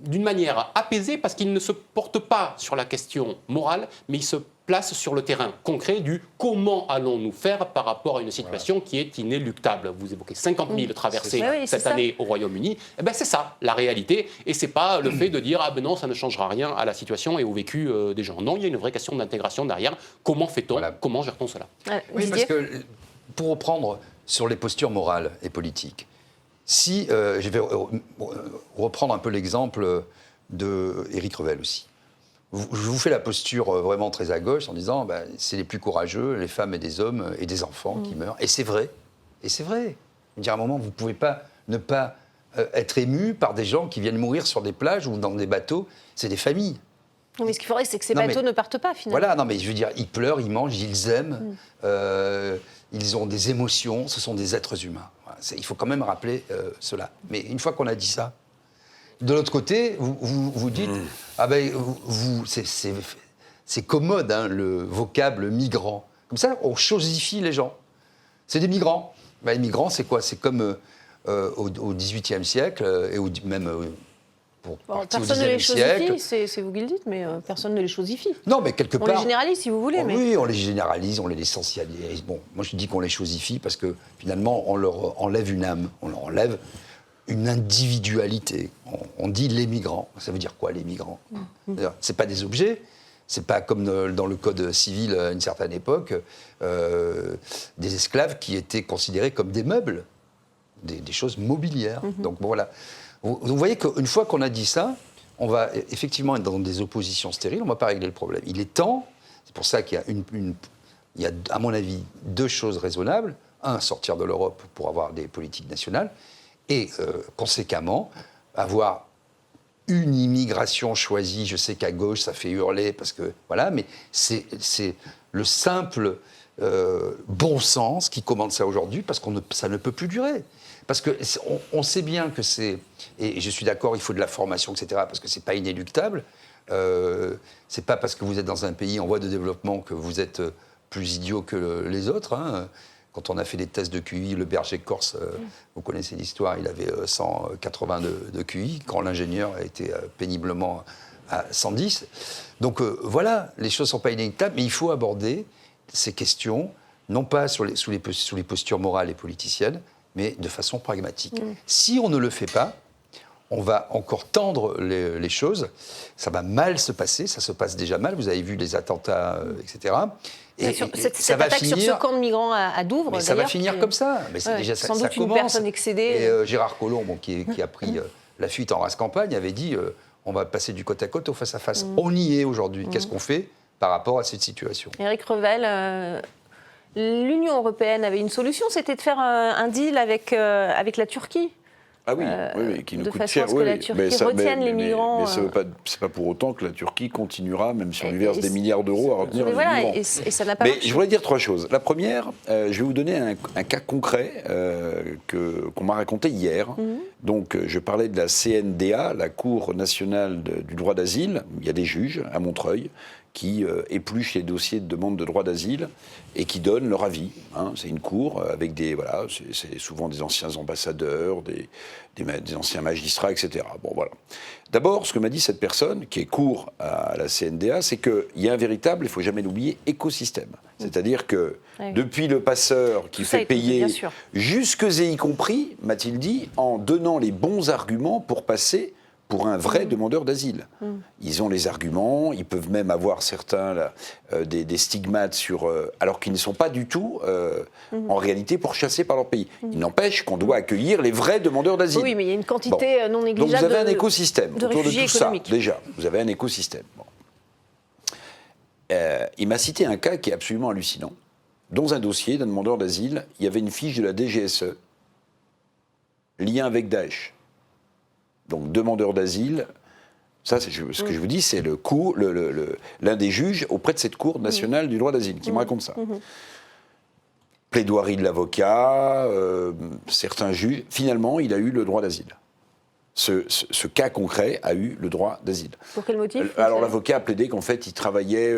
S3: d'une manière apaisée parce qu'il ne se porte pas sur la question morale, mais il se place sur le terrain concret du comment allons-nous faire par rapport à une situation qui est inéluctable. Vous évoquez 50 000 traversées cette année au Royaume-Uni. Eh ben c'est ça, la réalité. Et ce n'est pas le fait de dire « Ah ben non, ça ne changera rien à la situation et au vécu des gens ». Non, il y a une vraie question d'intégration derrière. Comment fait-on Comment gère-t-on cela
S8: Oui, parce que, pour reprendre sur les postures morales et politiques, si, je vais reprendre un peu l'exemple d'Éric Revel aussi. Je vous fais la posture vraiment très à gauche en disant c'est les plus courageux, les femmes et des hommes et des enfants qui meurent. Et c'est vrai. Et c'est vrai. Je veux dire, à un moment, vous ne pouvez pas ne pas être ému par des gens qui viennent mourir sur des plages ou dans des bateaux. C'est des familles.
S1: Non, mais ce qu'il faudrait, c'est que ces bateaux ne partent pas, finalement.
S8: Voilà, non, mais je veux dire, ils pleurent, ils mangent, ils aiment, ils ont des émotions, ce sont des êtres humains. Voilà, il faut quand même rappeler cela. Mais une fois qu'on a dit ça, de l'autre côté, vous dites, c'est commode, hein, le vocable migrant. Comme ça, on chosifie les gens. C'est des migrants. Les migrants, c'est quoi? C'est comme au XVIIIe siècle, et même...
S1: personne ne les chosifie, c'est vous qui le dites, mais personne ne les chosifie.
S8: Non, mais quelque part...
S1: On les généralise, si vous voulez.
S8: Oui, on les généralise, on les essentialise. Bon, moi, je dis qu'on les chosifie parce que, finalement, on leur enlève une âme, on leur enlève une individualité. On dit les migrants. Ça veut dire quoi, les migrants? C'est pas des objets. C'est pas comme dans le code civil à une certaine époque, des esclaves qui étaient considérés comme des meubles, des choses mobilières. Donc, bon, voilà. Vous voyez qu'une fois qu'on a dit ça, on va effectivement être dans des oppositions stériles, on ne va pas régler le problème. Il est temps, c'est pour ça qu'il y a, à mon avis, 2 choses raisonnables. Un, sortir de l'Europe pour avoir des politiques nationales, et conséquemment, avoir une immigration choisie. Je sais qu'à gauche, ça fait hurler, parce que, voilà, mais c'est le simple bon sens qui commande ça aujourd'hui, parce que ça ne peut plus durer. Parce qu'on sait bien que c'est... Et je suis d'accord, il faut de la formation, etc., parce que ce n'est pas inéluctable. Ce n'est pas parce que vous êtes dans un pays en voie de développement que vous êtes plus idiot que les autres. Hein. Quand on a fait des tests de QI, le berger corse, vous connaissez l'histoire, il avait 180 de QI, quand l'ingénieur a été péniblement à 110. Donc voilà, les choses ne sont pas inéluctables, mais il faut aborder ces questions, non pas sous les postures morales et politiciennes, mais de façon pragmatique. Si on ne le fait pas, on va encore tendre les choses, ça va mal se passer, ça se passe déjà mal, vous avez vu les attentats, etc. Et
S1: cette attaque sur ce camp de migrants à Douvres,
S8: mais ça va finir comme ça. Mais c'est déjà
S1: sans
S8: ça
S1: doute
S8: commence.
S1: Une personne excédée.
S8: Et Gérard Collomb, qui a pris la fuite en race campagne, avait dit on va passer du côte à côte au face à face. On y est aujourd'hui. Qu'est-ce qu'on fait par rapport à cette situation?
S1: Éric Revel, l'Union européenne avait une solution, c'était de faire un deal avec la Turquie.
S4: Ah oui, oui, qui nous coûte cher.
S1: De façon à ce que la Turquie retienne les migrants.
S4: Mais c'est pas pour autant que la Turquie continuera, même si on lui verse des milliards d'euros, à retenir les migrants.
S1: Et ça n'a pas
S4: mais
S1: marché.
S4: je voudrais dire 3 choses. La première, je vais vous donner un cas concret qu'on m'a raconté hier. Donc, je parlais de la CNDA, la Cour nationale du droit d'asile. Il y a des juges à Montreuil qui épluchent les dossiers de demande de droit d'asile et qui donnent leur avis. Hein. C'est une cour avec c'est souvent des anciens ambassadeurs, des anciens magistrats, etc. Bon, voilà. D'abord, ce que m'a dit cette personne, qui est cour à la CNDA, c'est qu'il y a un véritable, il ne faut jamais l'oublier, écosystème. C'est-à-dire que depuis le passeur qui fait payer, jusque et y compris, m'a-t-il dit, en donnant les bons arguments pour passer pour un vrai demandeur d'asile. Ils ont les arguments, ils peuvent même avoir certains là, des stigmates sur, alors qu'ils ne sont pas du tout en réalité pourchassés par leur pays. Il n'empêche qu'on doit accueillir les vrais demandeurs d'asile.
S1: Oui, mais il y a une quantité non négligeable.
S4: Donc vous avez un écosystème
S1: de
S4: autour de
S1: réfugiés
S4: tout
S1: économiques.
S4: ça, déjà. Vous avez un écosystème. Bon. Il m'a cité un cas qui est absolument hallucinant. Dans un dossier d'un demandeur d'asile, il y avait une fiche de la DGSE, lien avec Daesh. Donc, demandeur d'asile, ça, ce que je vous dis, c'est l'un des juges auprès de cette Cour nationale du droit d'asile qui me raconte ça. Plaidoirie de l'avocat, certains juges. Finalement, il a eu le droit d'asile. Ce cas concret a eu le droit d'asile.
S1: Pour quel motif?
S4: Alors, l'avocat a plaidé qu'en fait, il travaillait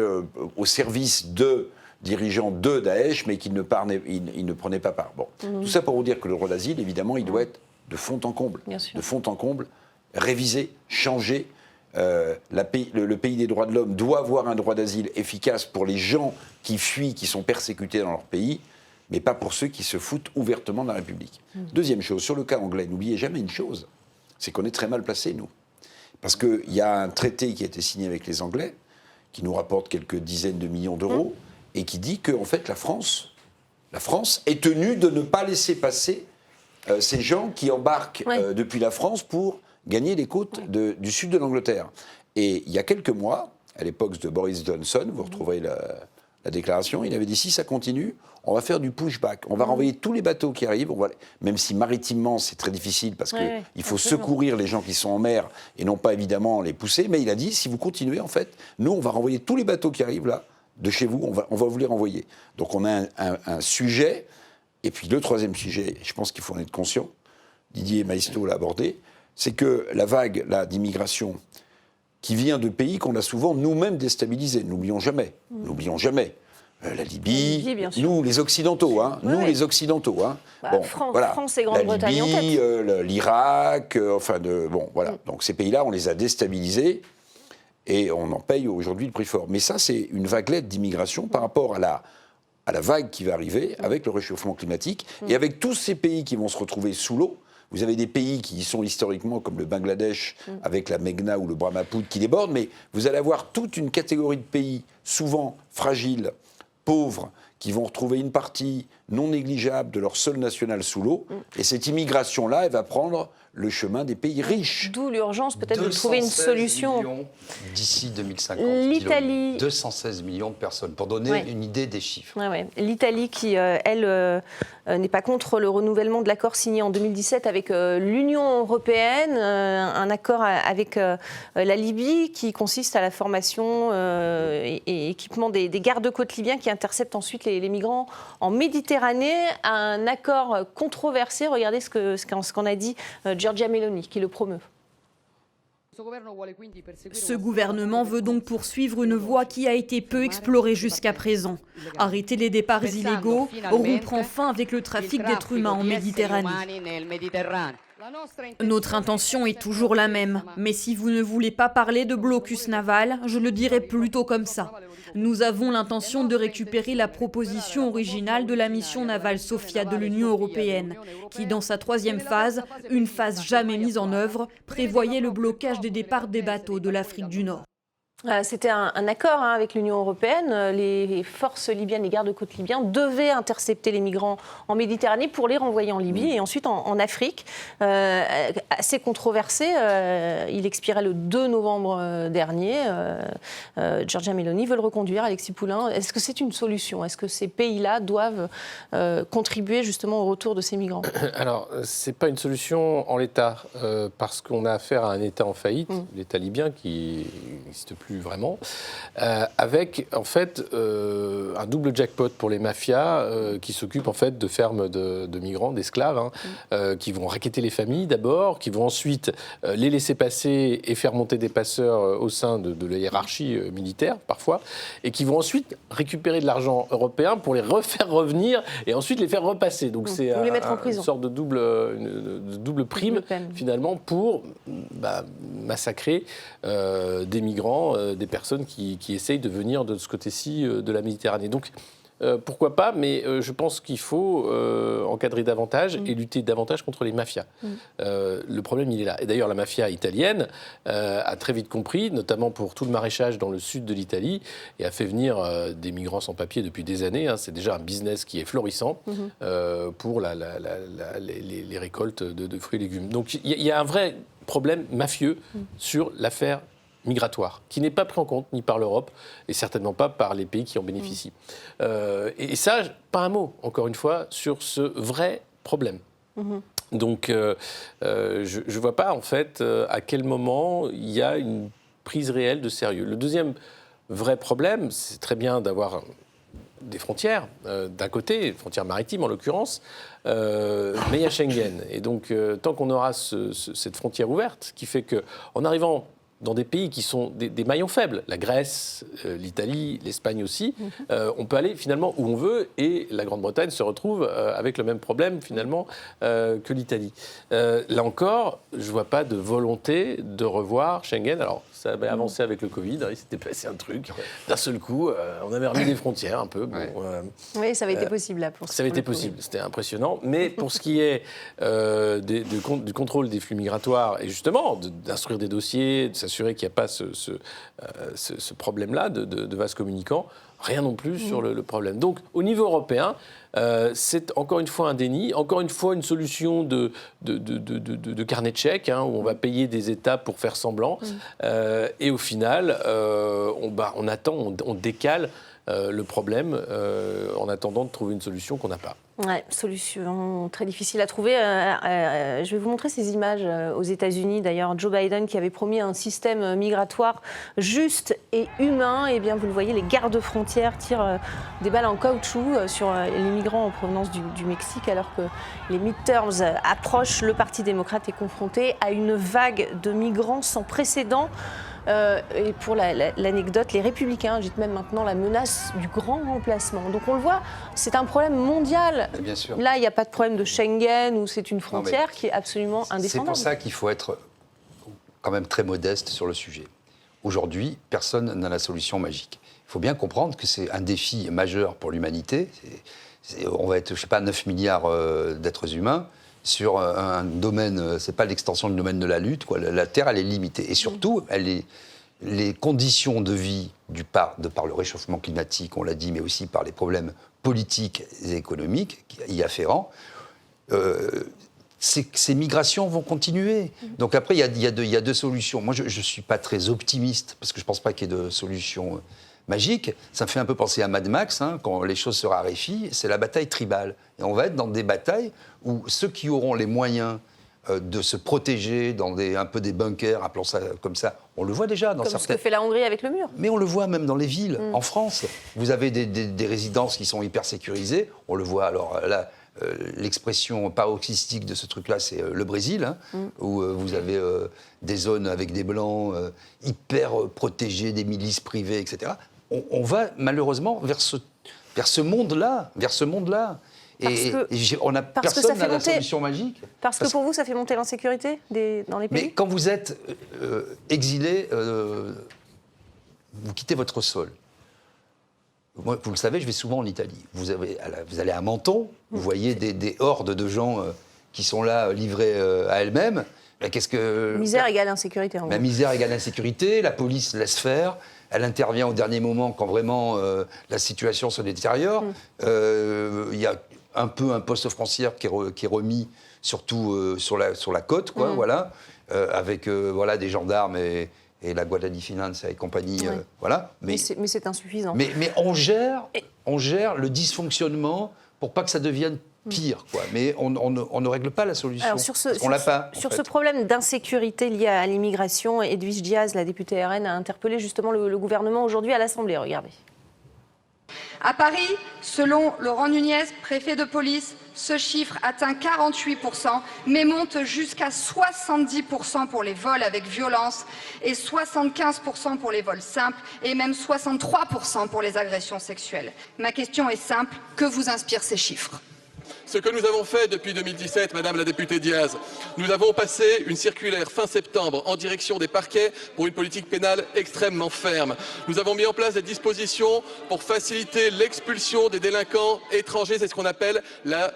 S4: au service de dirigeants de Daesh, mais qu'il ne prenait pas part. Bon. Tout ça pour vous dire que le droit d'asile, évidemment, il doit être de fond en comble. De fond en comble, révisé, changé. Le pays des droits de l'homme doit avoir un droit d'asile efficace pour les gens qui fuient, qui sont persécutés dans leur pays, mais pas pour ceux qui se foutent ouvertement de la République. Deuxième chose, sur le cas anglais, n'oubliez jamais une chose, c'est qu'on est très mal placés, nous. Parce qu'il y a un traité qui a été signé avec les Anglais, qui nous rapporte quelques dizaines de millions d'euros, et qui dit que, en fait, la France est tenue de ne pas laisser passer ces gens qui embarquent depuis la France pour gagner les côtes du sud de l'Angleterre. Et il y a quelques mois, à l'époque de Boris Johnson, vous retrouverez la déclaration, il avait dit si ça continue, on va faire du pushback, on va renvoyer tous les bateaux qui arrivent, même si maritimement c'est très difficile parce qu'il faut secourir les gens qui sont en mer et non pas évidemment les pousser, mais il a dit si vous continuez en fait, nous on va renvoyer tous les bateaux qui arrivent là, de chez vous, on va vous les renvoyer. Donc on a un sujet, et puis le troisième sujet, je pense qu'il faut en être conscient, Didier Maistre l'a abordé, c'est que la vague d'immigration qui vient de pays qu'on a souvent nous-mêmes déstabilisés, n'oublions jamais, la Libye, nous les Occidentaux, nous les Occidentaux.
S1: France et Grande-Bretagne
S4: en tête. L'Irak, donc ces pays-là, on les a déstabilisés. Et on en paye aujourd'hui le prix fort. Mais ça, c'est une vaguelette d'immigration par rapport à la vague qui va arriver avec le réchauffement climatique et avec tous ces pays qui vont se retrouver sous l'eau. Vous avez des pays qui sont historiquement comme le Bangladesh avec la Meghna ou le Brahmaputra qui débordent, mais vous allez avoir toute une catégorie de pays souvent fragiles, pauvres, qui vont retrouver une partie non négligeable de leur sol national sous l'eau. Et cette immigration-là, elle va prendre le chemin des pays riches.
S1: D'où l'urgence peut-être de trouver une solution.
S8: D'ici 2050,
S1: l'Italie,
S8: 216 millions de personnes, pour donner une idée des chiffres.
S1: L'Italie qui, elle, n'est pas contre le renouvellement de l'accord signé en 2017 avec l'Union européenne, un accord avec la Libye qui consiste à la formation et équipement des gardes-côtes libyens qui interceptent ensuite les migrants en Méditerranée. Un accord controversé, regardez ce qu'en a dit Giorgia Meloni, qui le promeut.
S11: Ce gouvernement veut donc poursuivre une voie qui a été peu explorée jusqu'à présent. Arrêter les départs illégaux, rompre enfin avec le trafic d'êtres humains en Méditerranée. Notre intention est toujours la même, mais si vous ne voulez pas parler de blocus naval, je le dirai plutôt comme ça. Nous avons l'intention de récupérer la proposition originale de la mission navale Sophia de l'Union européenne, qui dans sa troisième phase, une phase jamais mise en œuvre, prévoyait le blocage des départs des bateaux de l'Afrique du Nord.
S1: C'était un accord avec l'Union européenne. Les forces libyennes, les gardes-côtes libyens devaient intercepter les migrants en Méditerranée pour les renvoyer en Libye et ensuite en Afrique. Assez controversé. Il expirait le 2 novembre dernier. Giorgia Meloni veut le reconduire. Alexis Poulain, est-ce que c'est une solution? Est-ce que ces pays-là doivent contribuer justement au retour de ces migrants?
S7: Alors, ce n'est pas une solution en l'état, parce qu'on a affaire à un État en faillite, l'État libyen qui n'existe plus vraiment, avec en fait un double jackpot pour les mafias qui s'occupent en fait de fermes de migrants, d'esclaves, qui vont racketter les familles d'abord, qui vont ensuite les laisser passer et faire monter des passeurs au sein de la hiérarchie militaire parfois, et qui vont ensuite récupérer de l'argent européen pour les refaire revenir et ensuite les faire repasser. Donc c'est une sorte de double prime finalement pour massacrer des migrants, des personnes qui essayent de venir de ce côté-ci de la Méditerranée. Donc pourquoi pas, mais je pense qu'il faut encadrer davantage et lutter davantage contre les mafias. Le problème, il est là. Et d'ailleurs, la mafia italienne a très vite compris, notamment pour tout le maraîchage dans le sud de l'Italie, et a fait venir des migrants sans papier depuis des années. C'est déjà un business qui est florissant pour les récoltes de fruits et légumes. Donc il y a un vrai problème mafieux sur l'affaire migratoire, qui n'est pas pris en compte ni par l'Europe et certainement pas par les pays qui en bénéficient. Et ça, pas un mot, encore une fois, sur ce vrai problème. Donc, je ne vois pas, en fait, à quel moment il y a une prise réelle de sérieux. Le deuxième vrai problème, c'est très bien d'avoir des frontières, d'un côté, frontières maritimes en l'occurrence, mais il y a Schengen. Et donc, tant qu'on aura cette frontière ouverte, qui fait qu'en arrivant dans des pays qui sont des maillons faibles, la Grèce, l'Italie, l'Espagne aussi, on peut aller finalement où on veut et la Grande-Bretagne se retrouve avec le même problème finalement que l'Italie. Là encore, je ne vois pas de volonté de revoir Schengen. Alors, ça avait avancé avec le Covid, il s'était passé un truc. D'un seul coup, on avait remis des frontières un peu. Bon,
S1: oui, ça avait été possible là.
S7: Ça avait été possible, c'était impressionnant. Mais pour ce qui est du contrôle des flux migratoires et justement d'instruire des dossiers, de s'assurer qu'il n'y a pas ce problème-là de vases communicants, rien non plus sur le problème. Donc, au niveau européen, c'est encore une fois un déni, encore une fois une solution de carnet de chèques, où on va payer des États pour faire semblant. Et au final, on attend, on décale le problème en attendant de trouver une solution qu'on n'a pas.
S1: Ouais, solution très difficile à trouver. Je vais vous montrer ces images aux États-Unis. D'ailleurs, Joe Biden qui avait promis un système migratoire juste et humain. Et bien, vous le voyez, les gardes-frontières tirent des balles en caoutchouc sur les migrants en provenance du Mexique, alors que les midterms approchent. Le Parti démocrate est confronté à une vague de migrants sans précédent. Et pour l'anecdote, les Républicains agitent même maintenant la menace du grand remplacement. Donc on le voit, c'est un problème mondial.
S8: Bien sûr.
S1: Là, il n'y a pas de problème de Schengen où c'est une frontière qui est absolument indéfendable.
S8: C'est pour ça qu'il faut être quand même très modeste sur le sujet. Aujourd'hui, personne n'a la solution magique. Il faut bien comprendre que c'est un défi majeur pour l'humanité. On va être, je ne sais pas, 9 milliards d'êtres humains. Sur un domaine, c'est pas l'extension du domaine de la lutte, quoi. La Terre, elle est limitée. Et surtout, les conditions de vie de par le réchauffement climatique, on l'a dit, mais aussi par les problèmes politiques et économiques y afférents, ces migrations vont continuer. Donc après, il y a deux solutions. Moi, je ne suis pas très optimiste, parce que je ne pense pas qu'il y ait de solution magique. Ça me fait un peu penser à Mad Max, quand les choses se raréfient, c'est la bataille tribale. Et on va être dans des batailles où ceux qui auront les moyens de se protéger dans un peu des bunkers, appelons ça comme ça, on le voit déjà dans certaines...
S1: Comme ce que fait la Hongrie avec le mur.
S8: Mais on le voit même dans les villes, en France. Vous avez des résidences qui sont hyper sécurisées, on le voit, alors là... l'expression paroxystique de ce truc-là, c'est le Brésil, où vous avez des zones avec des Blancs hyper protégés, des milices privées, etc. On va malheureusement vers ce monde-là, Personne n'a la solution magique.
S1: Parce que pour vous, ça fait monter l'insécurité dans les pays.
S8: Mais quand vous êtes exilé, vous quittez votre sol. Moi, vous le savez, je vais souvent en Italie. Vous allez à Menton, vous voyez des hordes de gens qui sont là, livrés à elles-mêmes.
S1: Misère égale insécurité.
S8: La misère égale insécurité, la police laisse faire, elle intervient au dernier moment quand vraiment la situation se détériore. Il y a un peu un poste frontière qui est remis, surtout sur la côte, quoi, voilà, avec des gendarmes et la Guardia di Finanza et compagnie, voilà. Mais
S1: c'est insuffisant.
S8: Mais on gère le dysfonctionnement pour pas que ça devienne pire, quoi. Mais on ne règle pas la solution.
S1: Alors sur ce problème d'insécurité lié à l'immigration, Edwige Diaz, la députée RN, a interpellé justement le gouvernement aujourd'hui à l'Assemblée. Regardez.
S12: À Paris, selon Laurent Nunez, préfet de police, ce chiffre atteint 48%, mais monte jusqu'à 70% pour les vols avec violence et 75% pour les vols simples et même 63% pour les agressions sexuelles. Ma question est simple, que vous inspirent ces chiffres ?
S13: Ce que nous avons fait depuis 2017, Madame la députée Diaz, nous avons passé une circulaire fin septembre en direction des parquets pour une politique pénale extrêmement ferme. Nous avons mis en place des dispositions pour faciliter l'expulsion des délinquants étrangers, c'est ce qu'on appelle la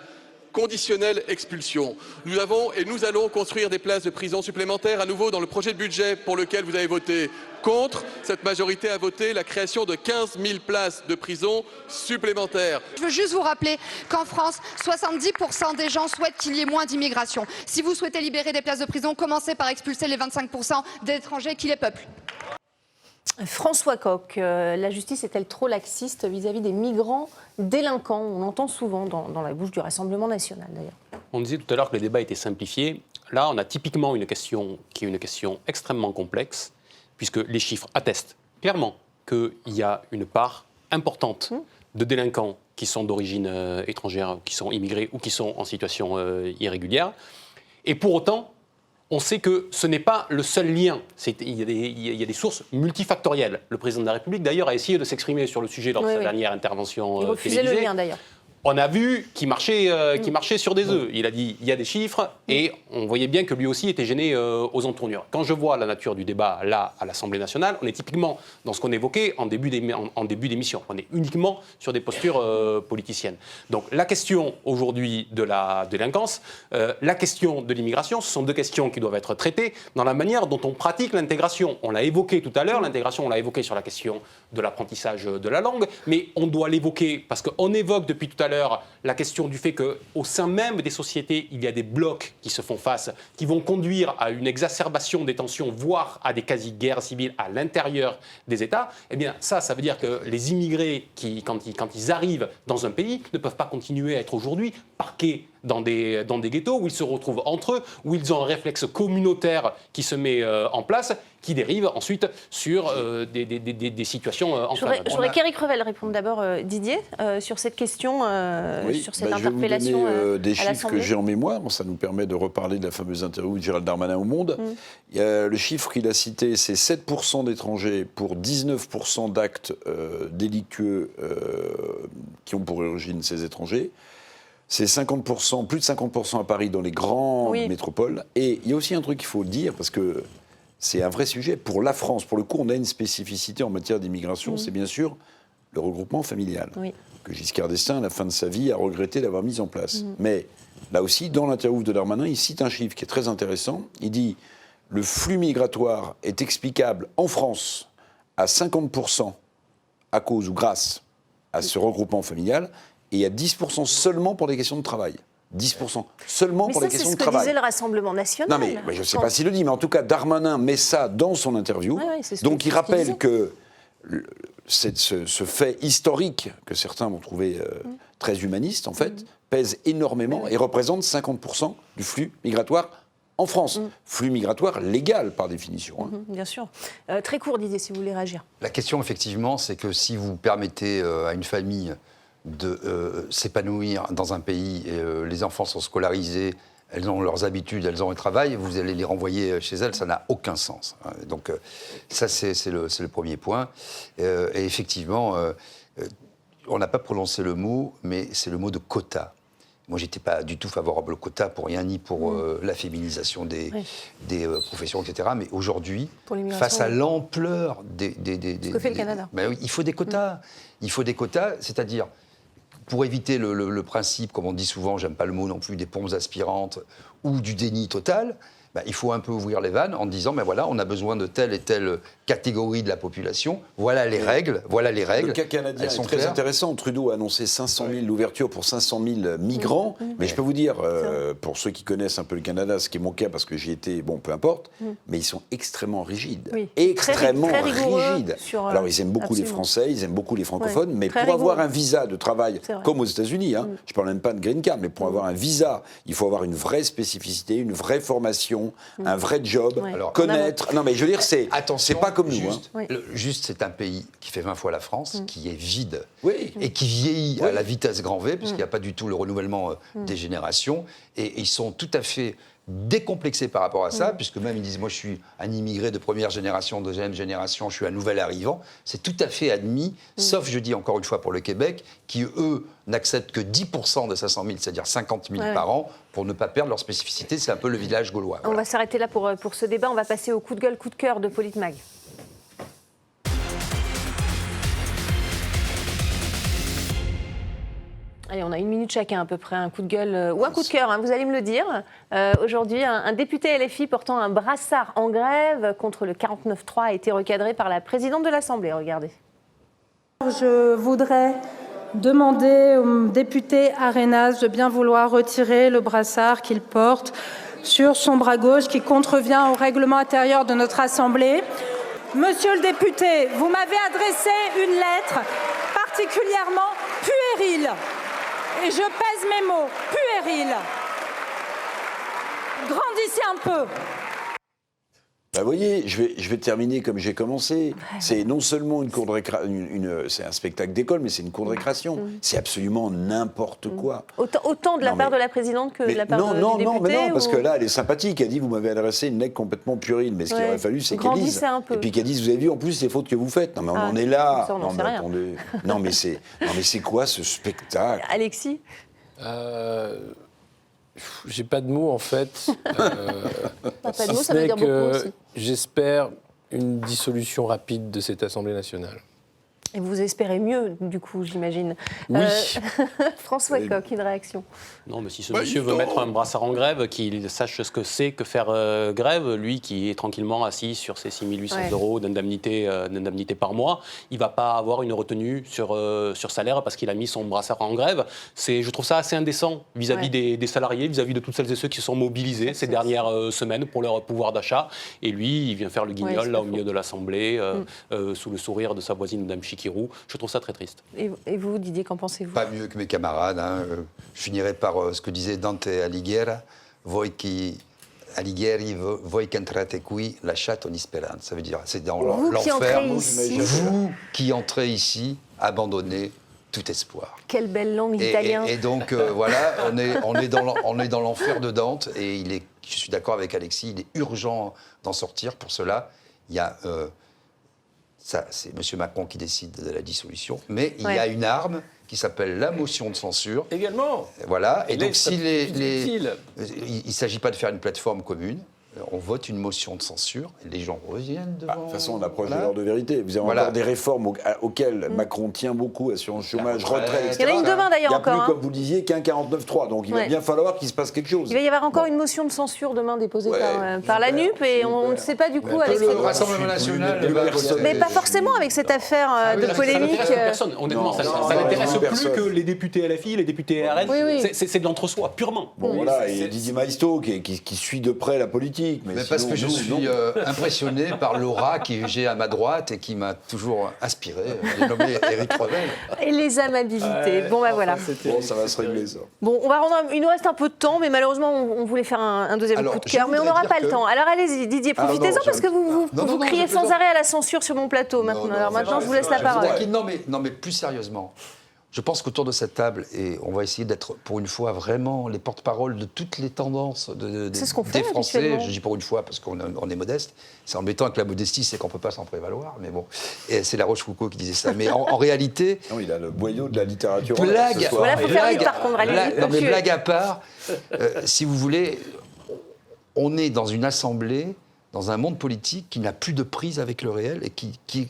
S13: conditionnelle expulsion. Nous allons construire des places de prison supplémentaires à nouveau dans le projet de budget pour lequel vous avez voté contre. Cette majorité a voté la création de 15 000 places de prison supplémentaires.
S12: Je veux juste vous rappeler qu'en France, 70% des gens souhaitent qu'il y ait moins d'immigration. Si vous souhaitez libérer des places de prison, commencez par expulser les 25% d'étrangers qui les peuplent.
S1: François Coq, la justice est-elle trop laxiste vis-à-vis des migrants délinquants? On entend souvent dans la bouche du Rassemblement national, d'ailleurs.
S3: On disait tout à l'heure que le débat était simplifié. Là, on a typiquement une question qui est une question extrêmement complexe, puisque les chiffres attestent clairement qu'il y a une part importante de délinquants qui sont d'origine étrangère, qui sont immigrés ou qui sont en situation irrégulière. Et pour autant, on sait que ce n'est pas le seul lien. Il y a des sources multifactorielles. Le président de la République, d'ailleurs, a essayé de s'exprimer sur le sujet lors de sa dernière intervention
S1: télévisée. Il refusait le lien, d'ailleurs.
S3: On a vu qu'il marchait sur des œufs. Il a dit il y a des chiffres et on voyait bien que lui aussi était gêné aux entournures. Quand je vois la nature du débat là à l'Assemblée nationale, on est typiquement dans ce qu'on évoquait en début d'émission. On est uniquement sur des postures politiciennes. Donc la question aujourd'hui de la délinquance, la question de l'immigration, ce sont deux questions qui doivent être traitées dans la manière dont on pratique l'intégration. On l'a évoqué tout à l'heure, l'intégration on l'a évoqué sur la question de l'apprentissage de la langue, mais on doit l'évoquer parce qu'on évoque depuis tout à l'heure la question du fait qu'au sein même des sociétés, il y a des blocs qui se font face, qui vont conduire à une exacerbation des tensions, voire à des quasi-guerres civiles à l'intérieur des États. Eh bien, ça veut dire que les immigrés, quand ils arrivent dans un pays, ne peuvent pas continuer à être aujourd'hui parqués dans des ghettos où ils se retrouvent entre eux, où ils ont un réflexe communautaire qui se met en place, qui dérive ensuite sur des situations enflammables.
S1: Je voudrais qu'Éric Revel réponde d'abord, Didier, sur cette question, sur cette interpellation
S4: je vais vous donner des chiffres que
S1: l'Assemblée.
S4: j'ai en mémoire. Ça nous permet de reparler de la fameuse interview de Gérald Darmanin au Monde. Le chiffre qu'il a cité, c'est 7% d'étrangers pour 19% d'actes délictueux qui ont pour origine ces étrangers. C'est 50%, plus de 50% à Paris dans les grandes métropoles. Et il y a aussi un truc qu'il faut dire, parce que c'est un vrai sujet. Pour la France, pour le coup, on a une spécificité en matière d'immigration, c'est bien sûr le regroupement familial, que Giscard d'Estaing, à la fin de sa vie, a regretté d'avoir mis en place. Mais là aussi, dans l'interview de Darmanin, il cite un chiffre qui est très intéressant. Il dit « Le flux migratoire est explicable en France à 50% à cause ou grâce à ce regroupement familial, et à 10% seulement pour des questions de travail. 10% seulement pour les questions de travail.
S1: Mais ça, c'est ce que disait le Rassemblement national.
S4: Non, mais je ne sais pas s'il le dit, mais en tout cas, Darmanin met ça dans son interview. Donc, il rappelle que ce fait historique, que certains vont trouver très humaniste, en fait, pèse énormément et représente 50% du flux migratoire en France. Flux migratoire légal, par définition.
S1: Bien sûr. Très court, Didier, si vous voulez réagir.
S8: La question, effectivement, c'est que si vous permettez à une famille de s'épanouir dans un pays, les enfants sont scolarisés, elles ont leurs habitudes, elles ont un travail, vous allez les renvoyer chez elles, ça n'a aucun sens. Donc ça, c'est le premier point. Et effectivement, on n'a pas prononcé le mot, mais c'est le mot de quota. Moi, je n'étais pas du tout favorable au quota pour rien, ni pour la féminisation des professions, etc. Mais aujourd'hui, face à l'ampleur des...
S1: Ce que fait le Canada.
S8: Ben oui, il faut des quotas. Il faut des quotas, c'est-à-dire... Pour éviter le principe, comme on dit souvent, j'aime pas le mot non plus, des pompes aspirantes ou du déni total, il faut un peu ouvrir les vannes en disant, voilà, on a besoin de telle et telle catégorie de la population, voilà les règles.
S4: Le cas canadien est très intéressant. Trudeau a annoncé l'ouverture pour 500 000 migrants, mais je peux vous dire, pour ceux qui connaissent un peu le Canada, ce qui est mon cas, parce que j'y étais, bon, peu importe, mais ils sont extrêmement rigides. Extrêmement rigides. Alors, ils aiment beaucoup les Français, ils aiment beaucoup les francophones, mais pour avoir un visa de travail, comme aux États-Unis, je ne parle même pas de green card, mais pour avoir un visa, il faut avoir une vraie spécificité, une vraie formation, un vrai job, connaître. Non, mais je veux dire, c'est pas comme nous.
S8: Juste, c'est un pays qui fait 20 fois la France, qui est vide et qui vieillit à la vitesse grand V, puisqu'il n'y a pas du tout le renouvellement des générations. Et ils sont tout à fait décomplexé par rapport à ça, puisque même ils disent, moi je suis un immigré de première génération, deuxième génération, je suis un nouvel arrivant. C'est tout à fait admis, sauf, je dis encore une fois, pour le Québec, qui eux n'acceptent que 10% des 500 000, c'est-à-dire 50 000 par an, pour ne pas perdre leur spécificité. C'est un peu le village gaulois.
S1: On va s'arrêter là pour ce débat. On va passer au coup de gueule, coup de cœur de Politmag. Allez, on a 1 minute chacun à peu près, un coup de gueule ou un coup de cœur, hein, vous allez me le dire. Aujourd'hui, un député LFI portant un brassard en grève contre le 49.3 a été recadré par la présidente de l'Assemblée. Regardez.
S14: Je voudrais demander au député Arenas de bien vouloir retirer le brassard qu'il porte sur son bras gauche qui contrevient au règlement intérieur de notre Assemblée. Monsieur le député, vous m'avez adressé une lettre particulièrement puérile. Et je pèse mes mots, puéril. Grandissez un peu.
S4: Bah, vous voyez, je vais terminer comme j'ai commencé. C'est non seulement une cour de c'est un spectacle d'école, mais c'est une cour de récréation. C'est absolument n'importe quoi.
S1: Autant de la part de la présidente que de la part du député.
S4: Non, parce que là, elle est sympathique. Elle dit, vous m'avez adressé une lettre complètement puérile. Mais ce qu'il aurait fallu, c'est qu'elle dise. Et puis qu'elle dise, vous avez vu, en plus, les fautes que vous faites. Non, mais on en est là.
S1: Ça, on n'en sait rien.
S4: Attendez. Non, mais c'est quoi ce spectacle?
S1: Alexis
S7: j'ai pas de mots en fait.
S1: Pas de mots, ça veut dire beaucoup aussi.
S7: J'espère une dissolution rapide de cette Assemblée nationale.
S1: Et vous espérez mieux, du coup, j'imagine.
S7: Oui.
S1: François Coq, une réaction.
S3: Non, mais si ce monsieur veut mettre un brassard en grève, qu'il sache ce que c'est que faire grève, lui qui est tranquillement assis sur ses 6 800 euros d'indemnité par mois, il ne va pas avoir une retenue sur salaire parce qu'il a mis son brassard en grève. Je trouve ça assez indécent vis-à-vis des salariés, vis-à-vis de toutes celles et ceux qui se sont mobilisés ces dernières semaines pour leur pouvoir d'achat. Et lui, il vient faire le guignol là au milieu de l'Assemblée, sous le sourire de sa voisine, Mme Chikirou. Je trouve ça très triste.
S1: Et vous, Didier, qu'en pensez-vous?
S8: Pas mieux que mes camarades. Je finirai par ce que disait Dante Alighieri, Alighieri, voi che entrate qui, lasciate ogni speranza. Ça veut dire, c'est dans l'enfer. Vous qui entrez ici, abandonnez tout espoir.
S1: Quelle belle langue italienne.
S8: Et donc, voilà, on est dans l'enfer de Dante. Et je suis d'accord avec Alexis, il est urgent d'en sortir. Pour cela, il y a... ça, c'est M. Macron qui décide de la dissolution. Mais il y a une arme qui s'appelle la motion de censure.
S7: Également.
S8: Voilà. Et donc, il ne s'agit pas de faire une plateforme commune. On vote une motion de censure, et les gens reviennent devant...
S4: De toute façon, on approche de l'heure de vérité. Vous avez encore des réformes auxquelles Macron tient beaucoup, assurance chômage, retraite, etc.
S1: Il y en a une demain d'ailleurs encore.
S4: Il n'y a plus, comme vous disiez, qu'un 49.3. Donc il va bien falloir qu'il se passe quelque chose.
S1: Il va y avoir encore une motion de censure demain déposée par la NUP, et on ne sait pas du coup avec
S8: le Rassemblement national.
S1: Mais pas forcément avec cette affaire de polémique.
S3: Personne. Honnêtement, ça n'intéresse plus que les députés LFI, les députés RN. C'est de l'entre-soi, purement.
S4: Bon, voilà, et Didier Maisto qui suit de près la politique.
S8: Mais parce que je suis impressionné par l'aura que j'ai à ma droite et qui m'a toujours inspiré. J'ai nommé Éric Revel.
S1: Et les amabilités. Bon, ben voilà.
S4: Bon, ça va se régler, ça.
S1: Bon, il nous reste un peu de temps, mais malheureusement, on voulait faire un deuxième coup de cœur, mais on n'aura pas le temps. Alors allez-y, Didier, profitez-en parce que vous criez sans arrêt à la censure sur mon plateau maintenant. Alors maintenant, je vous laisse la parole.
S8: Non, mais plus sérieusement. Je pense qu'autour de cette table, et on va essayer d'être pour une fois vraiment les porte-paroles de toutes les tendances des Français. Je dis pour une fois parce qu'on est modeste. C'est embêtant avec la modestie, c'est qu'on ne peut pas s'en prévaloir. Mais bon, et c'est La Rochefoucauld qui disait ça. Mais en réalité...
S4: Non, il a le boyau de la littérature.
S8: Blague à part, si vous voulez, on est dans une assemblée... dans un monde politique qui n'a plus de prise avec le réel et qui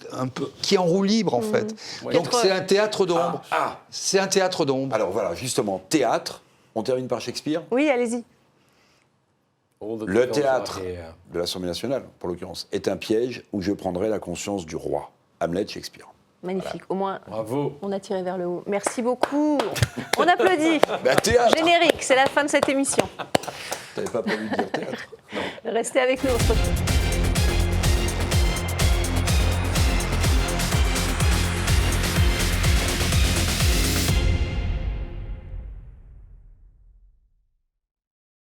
S8: est en roue libre, en fait. Donc c'est un théâtre d'ombre. C'est un théâtre d'ombre.
S4: Alors voilà, justement, théâtre, on termine par Shakespeare.
S1: Oui, allez-y.
S4: Le théâtre de l'Assemblée nationale, pour l'occurrence, est un piège où je prendrai la conscience du roi. Hamlet, Shakespeare.
S1: Magnifique. Au moins,
S7: bravo.
S1: On a tiré vers le haut. Merci beaucoup. On applaudit.
S4: Générique,
S1: c'est la fin de cette émission.
S4: T'avais pas prévu de dire théâtre?
S1: Restez avec nous.